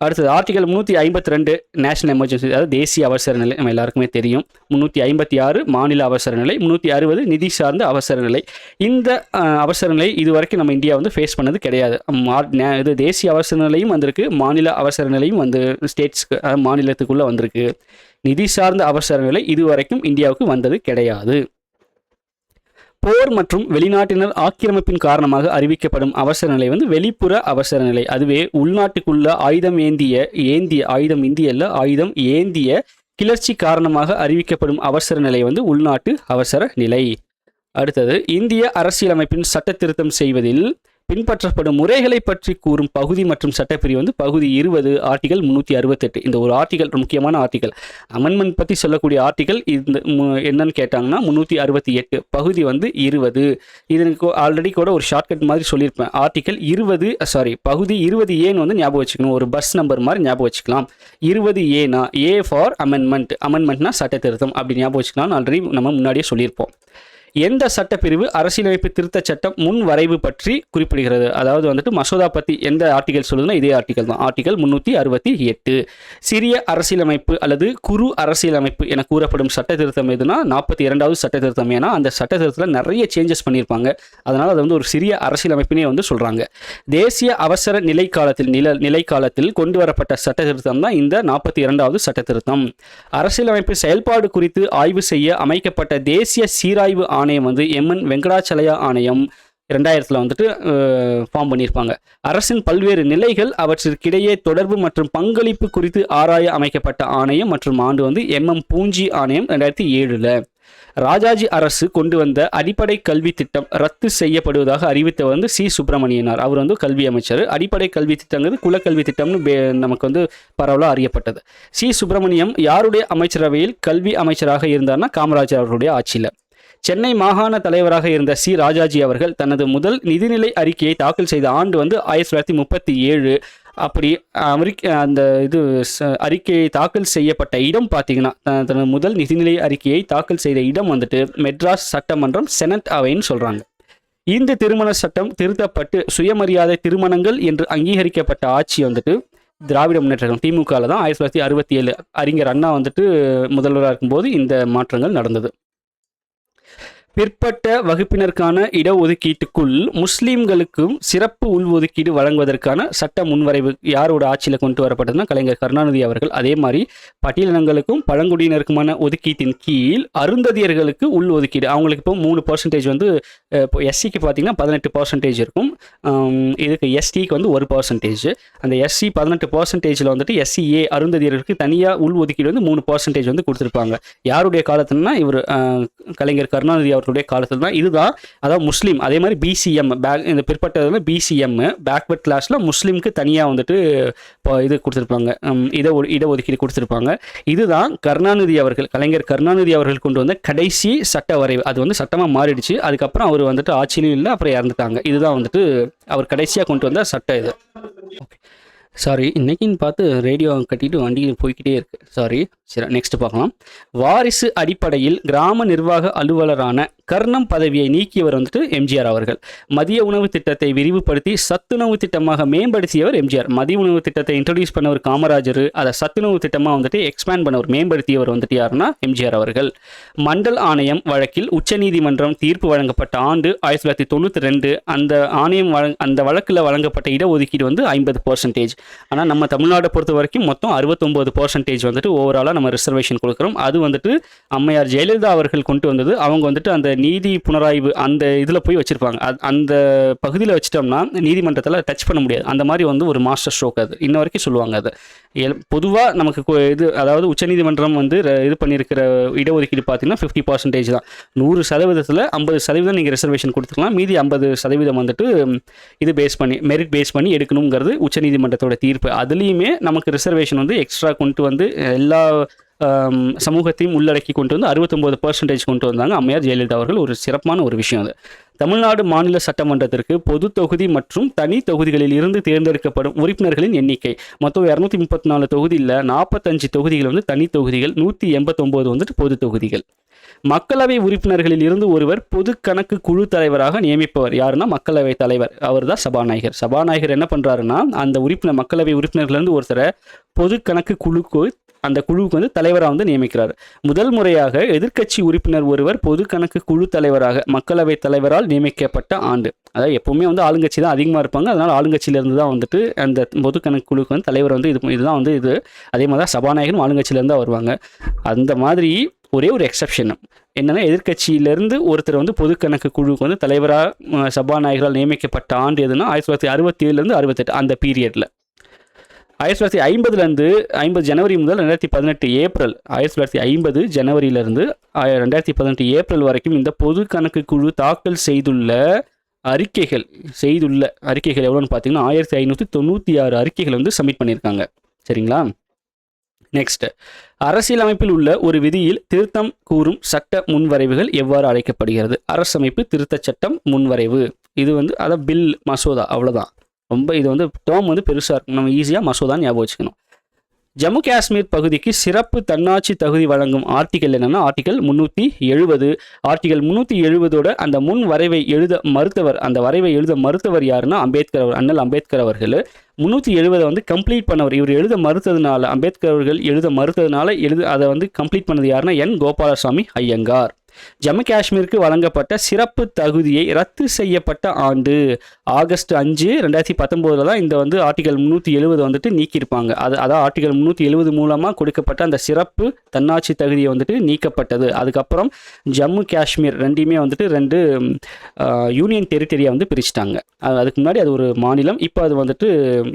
அடுத்தது ஆர்டிகல் 352 நேஷனல் எமர்ஜென்சி, அதாவது தேசிய அவசர நிலை, நம்ம எல்லாருக்குமே தெரியும். 356 மாநில அவசர நிலை, 360 நிதி சார்ந்த அவசர நிலை. இந்த அவசர நிலை இது வரைக்கும் நம்ம இந்தியா வந்து ஃபேஸ் பண்ணது கிடையாது. இது தேசிய அவசர நிலையும் வந்திருக்கு, மாநில அவசர நிலையும் வந்து ஸ்டேட்ஸ்க்கு, மாநிலத்துக்குள்ளே வந்திருக்கு. நிதி சார்ந்த அவசர நிலை இது வரைக்கும் இந்தியாவுக்கு வந்தது கிடையாது. போர் மற்றும் வெளிநாட்டினர் ஆக்கிரமிப்பின் காரணமாக அறிவிக்கப்படும் அவசர நிலை வந்து வெளிப்புற அவசர நிலை. அதுவே உள்நாட்டுக்குள்ள ஆயுதம் ஏந்திய கிளர்ச்சி காரணமாக அறிவிக்கப்படும் அவசர நிலை வந்து உள்நாட்டு அவசர நிலை. அடுத்தது இந்திய அரசியலமைப்பின் சட்ட திருத்தம் செய்வதில் பின்பற்றப்படும் முறைகளை பற்றி கூறும் பகுதி மற்றும் சட்டப்பிரிவு வந்து பகுதி 20 ஆர்டிகல் 368. இந்த ஒரு ஆர்டிகல் முக்கியமான ஆர்டிகல். அமெண்ட்மெண்ட் பற்றி சொல்லக்கூடிய ஆர்டிகல் இந்த என்னன்னு கேட்டாங்கன்னா 368 பகுதி வந்து 20. இதற்கு ஆல்ரெடி கூட ஒரு ஷார்ட்கட் மாதிரி சொல்லியிருப்பேன். ஆர்டிகல் 20 பகுதி 20A வந்து ஞாபகம் வச்சுக்கணும். ஒரு பஸ் நம்பர் மாதிரி ஞாபகம் வச்சுக்கலாம். 20A ஏ ஃபார் அமெண்ட்மெண்ட்னா சட்ட திருத்தம் அப்படி ஞாபகம் வச்சுக்கலாம். ஆல்ரெடி நம்ம முன்னாடியே சொல்லியிருப்போம். எந்த சட்டப்பிரிவு அரசியலமைப்பு திருத்த சட்டம் முன் வரைவு பற்றி குறிப்பிடுகிறது? அதாவது வந்துட்டு மசோதா பற்றி எந்த ஆர்டிகல் சொல்லுதுன்னா இதே ஆர்டிகல் தான், ஆர்டிகல் 368. சிறிய அரசியலமைப்பு அல்லது குறு அரசியலமைப்பு என கூறப்படும் சட்ட திருத்தம் எதுனா 42வது சட்ட திருத்தம். ஏன்னா அந்த சட்ட திருத்தத்தில் நிறைய சேஞ்சஸ் பண்ணியிருப்பாங்க. அதனால் அது வந்து ஒரு சிறிய அரசியலமைப்பினே வந்து சொல்கிறாங்க. தேசிய அவசர நிலைக்காலத்தில் கொண்டு வரப்பட்ட சட்ட திருத்தம் தான் இந்த 42வது சட்ட திருத்தம். அரசியலமைப்பு செயல்பாடு குறித்து ஆய்வு செய்ய அமைக்கப்பட்ட தேசிய சீராய்வு ஆணையம் வந்து MN வெங்கடாச்சலயா ஆணையம் 2000 வந்துட்டு ஃபார்ம் பண்ணியிருப்பாங்க. அரசின் பல்வேறு நிலைகள் அவற்றிற்கிடையே தொடர்பு மற்றும் பங்களிப்பு குறித்து ஆராய அமைக்கப்பட்ட ஆணையம் மற்றும் ஆண்டு வந்து பூஞ்சி ஆணையம் 2007. ராஜாஜி அரசு கொண்டு வந்த அடிப்படை கல்வி திட்டம் ரத்து செய்யப்படுவதாக அறிவித்த வந்து சுப்பிரமணியனார். அவர் வந்து கல்வி அமைச்சர். அடிப்படை கல்வி திட்டங்கிறது குலக்கல்வி திட்டம்னு நமக்கு வந்து பரவலாக அறியப்பட்டது. சுப்பிரமணியம் யாருடைய அமைச்சரவையில் கல்வி அமைச்சராக இருந்தார்னா காமராஜர் அவருடைய ஆட்சியில். சென்னை மாகாண தலைவராக இருந்த ராஜாஜி அவர்கள் தனது முதல் நிதிநிலை அறிக்கையை தாக்கல் செய்த ஆண்டு வந்து 1937. அப்படி அந்த அறிக்கையை தாக்கல் செய்யப்பட்ட இடம் பார்த்தீங்கன்னா, தனது முதல் நிதிநிலை அறிக்கையை தாக்கல் செய்த இடம் வந்துட்டு மெட்ராஸ் சட்டமன்றம் செனட் அவைன்னு சொல்கிறாங்க. இந்த திருமண சட்டம் திருத்தப்பட்டு சுயமரியாதை திருமணங்கள் என்று அங்கீகரிக்கப்பட்ட ஆட்சி வந்துட்டு திராவிட முன்னேற்றம் திமுகவில் தான் 1967 அறிஞர் அண்ணா வந்துட்டு முதல்வராக இருக்கும்போது இந்த மாற்றங்கள் நடந்தது. பிற்பட்ட வகுப்பினருக்கான இடஒதுக்கீட்டுக்குள் முஸ்லீம்களுக்கும் சிறப்பு உள்ஒதுக்கீடு வழங்குவதற்கான சட்ட முன்வரைவு யாரோட ஆட்சியில் கொண்டு வரப்பட்டதுன்னா கலைஞர் கருணாநிதி அவர்கள். அதே மாதிரி பட்டியலினங்களுக்கும் பழங்குடியினருக்குமான ஒதுக்கீட்டின் கீழ் அருந்ததியர்களுக்கு உள் ஒதுக்கீடு அவங்களுக்கு இப்போ 3% வந்து இப்போ எஸ்சிக்கு பார்த்தீங்கன்னா 18% இருக்கும். இதுக்கு எஸ்டிக்கு வந்து 1%. அந்த எஸ்சி 18%ல் வந்துட்டு எஸ்சிஏ அருந்ததியர்களுக்கு தனியாக உள் ஒதுக்கீடு வந்து 3% வந்து கொடுத்துருப்பாங்க. யாருடைய காலத்துலனா இவர் கலைஞர் கருணாநிதி அவர்களுடைய காலத்தில் தான். இதுதான் அதாவது முஸ்லீம். அதே மாதிரி பிசிஎம் இந்த பிற்பட்டதில் பிசிஎம் பேக்வர்ட் கிளாஸில் முஸ்லீமுக்கு தனியாக வந்துட்டு இது கொடுத்துருப்பாங்க, இடஒதுக்கீடு கொடுத்துருப்பாங்க. இதுதான் கருணாநிதி அவர்கள் கலைஞர் கருணாநிதி அவர்கள் கொண்டு வந்த கடைசி சட்ட வரைவு. அது வந்து சட்டமாக மாறிடுச்சு. அதுக்கப்புறம் அவர் வந்துட்டு ஆட்சியிலும் இல்லை, அப்புறம் இறந்துட்டாங்க. இதுதான் வந்துட்டு அவர் கடைசியாக கொண்டு வந்த சட்டம் இது. ஓகே, சாரி, இன்னைக்குன்னு பார்த்து ரேடியோ கட்டிட்டு வண்டியில் போய்கிட்டே இருக்கு. சாரி. சரி, நெக்ஸ்ட் பார்க்கலாம். வாரிசு அடிப்படையில் கிராம நிர்வாக அலுவலரான கர்ணம் பதவியை நீக்கியவர் வந்துட்டு எம்ஜிஆர் அவர்கள். மதிய உணவு திட்டத்தை விரிவுபடுத்தி சத்துணவு திட்டமாக மேம்படுத்தியவர் எம்ஜிஆர். மதிய உணவு திட்டத்தை இன்ட்ரடியூஸ் பண்ணவர் காமராஜர். அதை சத்துணவு திட்டமாக வந்துட்டு எக்ஸ்பேண்ட் பண்ணவர், மேம்படுத்தியவர் வந்துட்டு யாருன்னா எம்ஜிஆர் அவர்கள். மண்டல் ஆணையம் வழக்கில் உச்சநீதிமன்றம் தீர்ப்பு வழங்கப்பட்ட ஆண்டு 1992. அந்த ஆணையம் அந்த வழக்கில் வழங்கப்பட்ட இடஒதுக்கீடு வந்து 50%. ஆனால் நம்ம தமிழ்நாட்டை பொறுத்த வரைக்கும் மொத்தம் 69% வந்துட்டு ஓவராலாக நம்ம ரிசர்வேஷன் கொடுக்குறோம். அது வந்துட்டு அம்மையார் ஜெயலலிதா அவர்கள் கொண்டு வந்தது. அவங்க வந்துட்டு அந்த நீதி புனராய்வு அந்த இதில் போய் வச்சுருப்பாங்க. அந்த பகுதியில் வச்சுட்டோம்னா நீதிமன்றத்தில் டச் பண்ண முடியாது. அந்த மாதிரி வந்து ஒரு மாஸ்டர் ஸ்ட்ரோக். அது இன்ன வரைக்கும் சொல்லுவாங்க. அது பொதுவாக நமக்கு இது அதாவது உச்சநீதிமன்றம் வந்து இது பண்ணியிருக்கிற இடஒதுக்கீடு பார்த்தீங்கன்னா 50% தான். 100%த்தில் 50% நீங்கள் ரிசர்வேஷன் கொடுத்துக்கலாம். மீதி 50% வந்துட்டு இது பேஸ் பண்ணி மெரிட் பேஸ் பண்ணி எடுக்கணுங்கிறது உச்சநீதிமன்றத்தோட தீர்ப்பு. அதுலேயுமே நமக்கு ரிசர்வேஷன் வந்து எக்ஸ்ட்ரா கொண்டு வந்து எல்லா சமூகத்தையும் உள்ளடக்கி கொண்டு வந்து 69% கொண்டு வந்தாங்க அம்மையார் ஜெயலலிதா அவர்கள். ஒரு சிறப்பான ஒரு விஷயம் அது. தமிழ்நாடு மாநில சட்டமன்றத்திற்கு பொது தொகுதி மற்றும் தனி தொகுதிகளில் இருந்து தேர்ந்தெடுக்கப்படும் உறுப்பினர்களின் எண்ணிக்கை மொத்தம் 234 தொகுதியில் 45 தொகுதிகள் வந்து தனி தொகுதிகள், 189 வந்துட்டு பொது தொகுதிகள். மக்களவை உறுப்பினர்களில் இருந்து ஒருவர் பொது கணக்கு குழு தலைவராக நியமிப்பவர் யாருன்னா மக்களவை தலைவர். அவர் தான் சபாநாயகர். சபாநாயகர் என்ன பண்றாருன்னா அந்த மக்களவை உறுப்பினர்களிலிருந்து ஒருத்தரை பொது கணக்கு அந்த குழுவுக்கு வந்து தலைவராக வந்து நியமிக்கிறார். முதல் முறையாக எதிர்க்கட்சி உறுப்பினர் ஒருவர் பொது கணக்கு குழு தலைவராக மக்களவை தலைவரால் நியமிக்கப்பட்ட ஆண்டு. அதாவது எப்பவுமே வந்து ஆளுங்கட்சி தான் அதிகமாக இருப்பாங்க. அதனால் ஆளுங்கட்சியிலேருந்து தான் வந்துட்டு அந்த பொது கணக்கு குழுக்கு வந்து தலைவர் வந்து இதுதான் வந்து இது. அதே மாதிரி தான் சபாநாயகரும் ஆளுங்கட்சியிலேருந்து தான் வருவாங்க. அந்த மாதிரி ஒரே ஒரு எக்ஸப்ஷன் என்னன்னா, எதிர்க்கட்சியிலேருந்து ஒருத்தர் வந்து பொது கணக்கு குழுவுக்கு வந்து தலைவராக சபாநாயகரால் நியமிக்கப்பட்ட ஆண்டு எதுனா 1967 68 அந்த பீரியடில். 1950 ஜனவரி முதல் 2018 ஏப்ரல் 1950 ஜனவரியிலிருந்து 2018 ஏப்ரல் வரைக்கும் இந்த பொது கணக்கு குழு தாக்கல் செய்துள்ள அறிக்கைகள் எவ்வளோன்னு பார்த்தீங்கன்னா 1596 அறிக்கைகள் வந்து சப்மிட் பண்ணியிருக்காங்க. சரிங்களா? நெக்ஸ்ட், அரசியலமைப்பில் உள்ள ஒரு விதியில் திருத்தம் கூறும் சட்ட முன்வரைவுகள் எவ்வாறு அழைக்கப்படுகிறது? அரசமைப்பு திருத்த சட்டம் முன்வரைவு. இது வந்து அதான் பில், மசோதா, அவ்வளோதான். ரொம்ப இது வந்து டேர்ம் வந்து பெருசாக இருக்கும். நம்ம ஈஸியாக மசோதான் ஞாபகம் வச்சுக்கணும். ஜம்மு காஷ்மீர் பகுதிக்கு சிறப்பு தன்னாட்சி தகுதி வழங்கும் ஆர்டிகல் என்னன்னா ஆர்டிகல் 370. ஆர்டிகல் 370ஓட அந்த முன் வரைவை எழுத மறுத்தவர் யாருன்னா அண்ணல் அம்பேத்கர் அவர்கள். 370 வந்து கம்ப்ளீட் பண்ணவர். இவர் எழுத மறுத்ததுனால, அம்பேத்கர் அவர்கள் எழுத மறுத்ததுனால அதை வந்து கம்ப்ளீட் பண்ணது யாருன்னா கோபாலசாமி ஐயங்கார். ஜம்மு காஷ்மீருக்கு வழங்கப்பட்ட சிறப்பு தகுதியை ரத்து செய்யப்பட்ட ஆண்டு ஆகஸ்ட் 5, 2019 தான் இந்த வந்து ஆர்டிகல் 370 வந்துட்டு நீக்கியிருப்பாங்க. அதான் ஆர்டிகல் 370 மூலமாக கொடுக்கப்பட்ட அந்த சிறப்பு தன்னாட்சி தகுதியை வந்துட்டு நீக்கப்பட்டது. அதுக்கப்புறம் ஜம்மு காஷ்மீர் ரெண்டையுமே வந்துட்டு 2 யூனியன் டெரிட்டரியாக வந்து பிரிச்சுட்டாங்க. அதுக்கு முன்னாடி அது ஒரு மாநிலம், இப்போ அது வந்துட்டு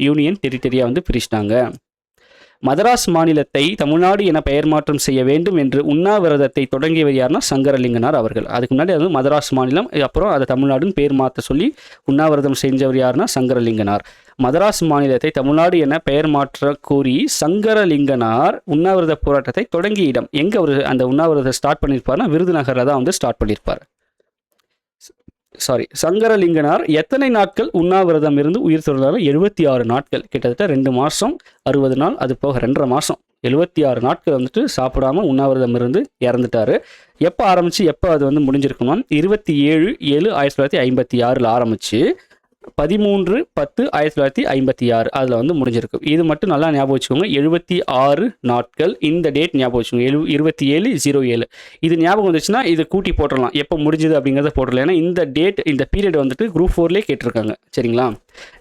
யூனியன் டெரிட்டரியாக வந்து பிரிச்சுட்டாங்க. மதராஸ் மாநிலத்தை தமிழ்நாடு என பெயர் மாற்றம் செய்ய வேண்டும் என்று உண்ணாவிரதத்தை தொடங்கியவர் யாருன்னா சங்கரலிங்கனார் அவர்கள். அதுக்கு முன்னாடி அது மதராஸ் மாநிலம், அப்புறம் அதை தமிழ்நாடுன்னு பேர் மாற்ற சொல்லி உண்ணாவிரதம் செஞ்சவர் யாருன்னா சங்கரலிங்கனார். மதராஸ் மாநிலத்தை தமிழ்நாடு என பெயர் மாற்ற கோரி சங்கரலிங்கனார் உண்ணாவிரத போராட்டத்தை தொடங்கிய இடம் எங்கே அவர் அந்த உண்ணாவிரதத்தை ஸ்டார்ட் பண்ணியிருப்பார்னா விருதுநகரில் தான் வந்து ஸ்டார்ட் பண்ணியிருப்பார். சங்கரலிங்கனார் எத்தனை நாட்கள் உண்ணாவிரதம் இருந்து உயிர் துறந்தார்? 76 நாட்கள், கிட்டத்தட்ட 2 மாதம் 60 நாள், அது போக 2.5 மாதம், 76 நாட்கள் வந்துட்டு சாப்பிடாம உண்ணாவிரதம் இருந்து இறந்துட்டாரு. எப்போ ஆரம்பிச்சு எப்போ அது வந்து முடிஞ்சிருக்குமா? 27/7/1956 ஆரம்பிச்சு 13/10/1956 அதில் வந்து முடிஞ்சிருக்கு. இது மட்டும் நல்லா ஞாபகம் வச்சுக்கோங்க. 76 நாட்கள், இந்த டேட் ஞாபகம் வச்சுக்கோங்க. 27/07 இது ஞாபகம் வந்துச்சுன்னா இது கூட்டி போட்டுடலாம், எப்போ முடிஞ்சது அப்படிங்கிறத போட்டுடலாம். ஏன்னா இந்த டேட், இந்த பீரியட் வந்துட்டு குரூப் 4லேயே கேட்டிருக்காங்க. சரிங்களா?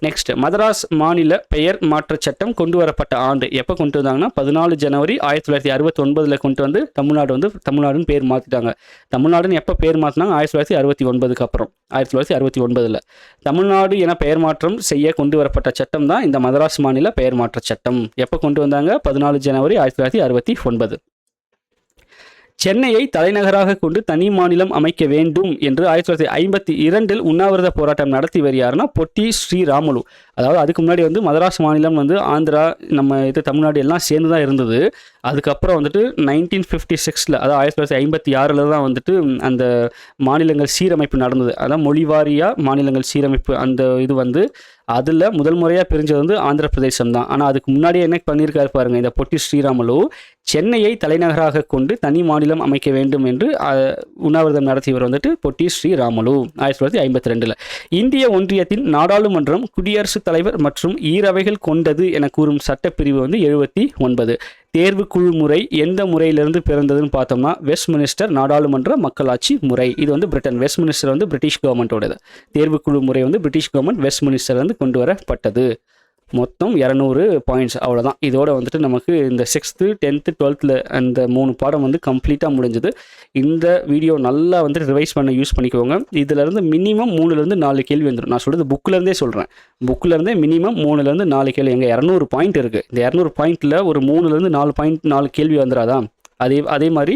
நெக்ஸ்ட், மதராஸ் மாநில பெயர் மாற்ற சட்டம் கொண்டு வரப்பட்ட ஆண்டு எப்போ கொண்டு வந்தாங்கன்னா 14 ஜனவரி 1969 கொண்டு வந்து தமிழ்நாடுன்னு பேர் மாற்றிட்டாங்க. தமிழ்நாடுன்னு எப்போ பேர் மாற்றினாங்க? 1969 அப்புறம் 1969 தமிழ்நாடு என பெயர் மாற்றம் செய்ய கொண்டு வரப்பட்ட சட்டம் தான் இந்த மதராஸ் மாநில பெயர் மாற்ற சட்டம். எப்போ கொண்டு வந்தாங்க? 14 ஜனவரி 1969. சென்னையை தலைநகராக கொண்டு தனி மாநிலம் அமைக்க வேண்டும் என்று 1952 உண்ணாவிரத போராட்டம் நடத்தி வருகிறார்னா பொட்டி ஸ்ரீராமுலு. அதாவது அதுக்கு முன்னாடி வந்து மதராஸ் மாநிலம் வந்து ஆந்திரா, நம்ம இது தமிழ்நாடு எல்லாம் சேர்ந்து தான் இருந்தது. அதுக்கப்புறம் வந்துட்டு 1956 அதாவது 1956 தான் வந்துட்டு அந்த மாநிலங்கள் சீரமைப்பு நடந்தது. அதான் மொழிவாரியாக மாநிலங்கள் சீரமைப்பு அந்த இது வந்து அதில் முதல் முறையாக பிரிஞ்சது வந்து ஆந்திர பிரதேசம் தான். ஆனால் அதுக்கு முன்னாடியே என்ன பண்ணியிருக்காரு பாருங்க, இந்த பொட்டி ஸ்ரீராமுலு சென்னையை தலைநகராக கொண்டு தனி மாநிலம் அமைக்க வேண்டும் என்று உண்ணாவிரதம் நடத்தியவர் வந்துட்டு பொட்டி ஸ்ரீராமுலு 1952. இந்திய ஒன்றியத்தின் நாடாளுமன்றம் குடியரசுத் தலைவர் மற்றும் ஈரவைகள் கொண்டது என கூறும் சட்டப்பிரிவு வந்து 79. தேர்வு குழு முறை எந்த முறையிலிருந்து பிறந்ததுன்னு பார்த்தோம்னா வெஸ்ட்மினிஸ்டர் நாடாளுமன்ற மக்களாட்சி முறை. இது வந்து பிரிட்டன், வெஸ்ட்மினிஸ்டர் வந்து பிரிட்டிஷ் கவர்மெண்ட்டோடது. தேர்வுக்குழு முறை வந்து பிரிட்டிஷ் கவர்மெண்ட் வெஸ்ட்மினிஸ்டர் வந்து கொண்டு வரப்பட்டது. மொத்தம் 200 பாயிண்ட்ஸ், அவ்வளோதான். இதோட வந்துட்டு நமக்கு இந்த 6th 10th 12th அந்த 3 பாடம் வந்து கம்ப்ளீட்டாக முடிஞ்சது. இந்த வீடியோ நல்லா வந்து ரிவைஸ் பண்ண யூஸ் பண்ணிக்கோங்க. இதிலேருந்து மினிமம் 3-4 கேள்வி வந்துடும். நான் சொல்கிறது புக்கிலேருந்தே சொல்கிறேன். புக்கிலேருந்தே மினிமம் 3-4 கேள்வி. எங்கள் 200 பாயிண்ட் இருக்குது. இந்த 200 பாயிண்ட்டில் ஒரு 3-4 கேள்வி வந்துடாதான். அதே மாதிரி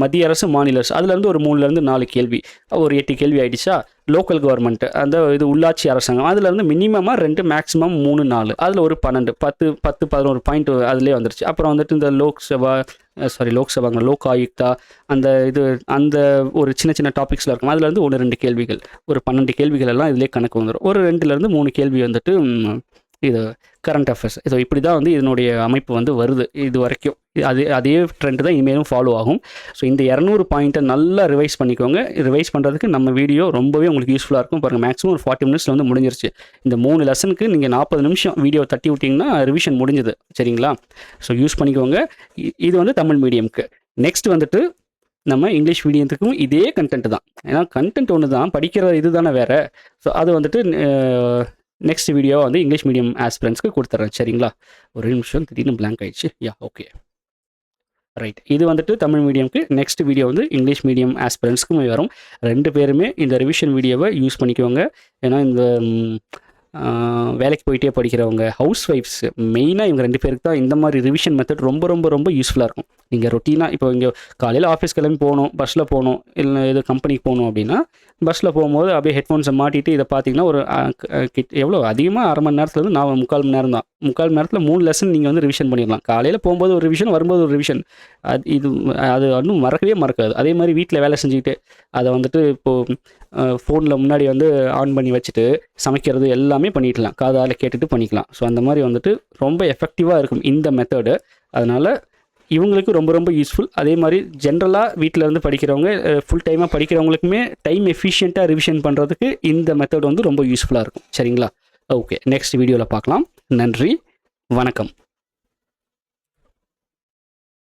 மத்திய அரசு, மாநில அரசு அதுலேருந்து ஒரு 3-4 கேள்வி, ஒரு 8 கேள்வி ஆகிடுச்சா. லோக்கல் கவர்மெண்ட் அந்த இது உள்ளாட்சி அரசாங்கம் அதுலேருந்து மினிமமாக 2, மேக்ஸிமம் 3-4, அதில் ஒரு 12-10-11 பாயிண்ட் அதிலே வந்துருச்சு. அப்புறம் வந்துட்டு இந்த லோக்சபாங்க லோக் ஆயுக்தா அந்த ஒரு சின்ன டாபிக்ஸில் இருக்கும். அதுலேருந்து 1-2 கேள்விகள், ஒரு 12 கேள்விகள் எல்லாம் இதிலே கணக்கு வந்துடும். ஒரு 2-3 கேள்வி வந்துட்டு இது கரண்ட் அஃபேர்ஸ். ஸோ இப்படி தான் வந்து இதனுடைய அமைப்பு வந்து வருது இது வரைக்கும். அதே ட்ரெண்ட் தான் இனிமேலும் ஃபாலோ ஆகும். ஸோ இந்த 200 பாயிண்ட்டை நல்லா ரிவைஸ் பண்ணிக்கோங்க. ரிவைஸ் பண்ணுறதுக்கு நம்ம வீடியோ ரொம்பவே உங்களுக்கு யூஸ்ஃபுல்லாக இருக்கும். பாருங்கள், மேக்ஸிமம் ஒரு 40 மினிட்ஸில் வந்து முடிஞ்சிருச்சு. இந்த 3 லெசனுக்கு நீங்கள் 40 நிமிஷம் வீடியோ தட்டி விட்டிங்கன்னா ரிவிஷன் முடிஞ்சுது. சரிங்களா? ஸோ யூஸ் பண்ணிக்கோங்க. இது வந்து தமிழ் மீடியமுக்கு. நெக்ஸ்ட் வந்துட்டு நம்ம இங்கிலீஷ் மீடியத்துக்கும் இதே கண்டென்ட் தான். ஏன்னா கண்டென்ட் ஒன்று தான், படிக்கிற இது தானே வேறு. ஸோ அது வந்துட்டு நெக்ஸ்ட் வீடியோ வந்து இங்கிலீஷ் மீடியம் ஆஸ்பிரண்ட்ஸ்க்கு கொடுத்துட்றேன். சரிங்களா? ஒரு நிமிஷம், திடீர்னு பிளாங்க் ஆகிடுச்சு. Okay, right. இது வந்துட்டு தமிழ் மீடியமுக்கு. நெக்ஸ்ட் வீடியோ வந்து இங்கிலீஷ் மீடியம் ஆஸ்பிரண்ட்ஸ்க்குமே வரும். 2 பேருமே இந்த ரிவிஷன் வீடியோவை யூஸ் பண்ணிக்கோங்க. ஏன்னா இந்த வேலைக்கு போயிட்டே படிக்கிறவங்க, ஹவுஸ் ஒய்ஃப்ஸ், மெயினாக இவங்க 2 பேருக்கு தான் இந்த மாதிரி ரிவிஷன் மெத்தட் ரொம்ப யூஸ்ஃபுல்லாக இருக்கும். நீங்கள் ரொட்டீனாக இப்போ இங்கே காலையில் ஆஃபீஸ் கிளம்பி போகணும், பஸ்ஸில் போகணும், இல்லை எது கம்பெனிக்கு போகணும் அப்படின்னா பஸ்ஸில் போகும்போது அப்படியே ஹெட்ஃபோன்ஸை மாட்டிட்டு இதை பார்த்தீங்கன்னா ஒரு எவ்வளோ அதிகமாக 1/2 மணி நேரத்துலேருந்து 3/4 மணி நேரம் தான். 3/4 மணி நேரத்தில் 3 லெசன் நீங்கள் வந்து ரிவிஷன் பண்ணிடலாம். காலையில் போகும்போது ஒரு ரிவிஷன், வரும்போது ஒரு ரிவிஷன். அது இன்னும் மறக்கவே மறக்காது. அதே மாதிரி வீட்டில் வேலை செஞ்சுக்கிட்டு அதை வந்துட்டு இப்போது ஃபோனில் முன்னாடி வந்து ஆன் பண்ணி வச்சுட்டு சமைக்கிறது எல்லாமே பண்ணிக்கலாம், காதால் கேட்டுட்டு பண்ணிக்கலாம். ஸோ அந்த மாதிரி வந்துட்டு ரொம்ப எஃபெக்டிவாக இருக்கும் இந்த மெத்தடு. அதனால் இவங்களுக்கு ரொம்ப யூஸ்ஃபுல். அதே மாதிரி ஜென்ரலாக வீட்டில் இருந்து படிக்கிறவங்க, ஃபுல் டைமாக படிக்கிறவங்களுக்குமே டைம் எஃபிஷியண்ட்டாக ரிவிஷன் பண்ணுறதுக்கு இந்த மெத்தட் வந்து ரொம்ப யூஸ்ஃபுல்லாக இருக்கும். சரிங்களா? ஓகே, நெக்ஸ்ட் வீடியோவில் பார்க்கலாம். நன்றி, வணக்கம்.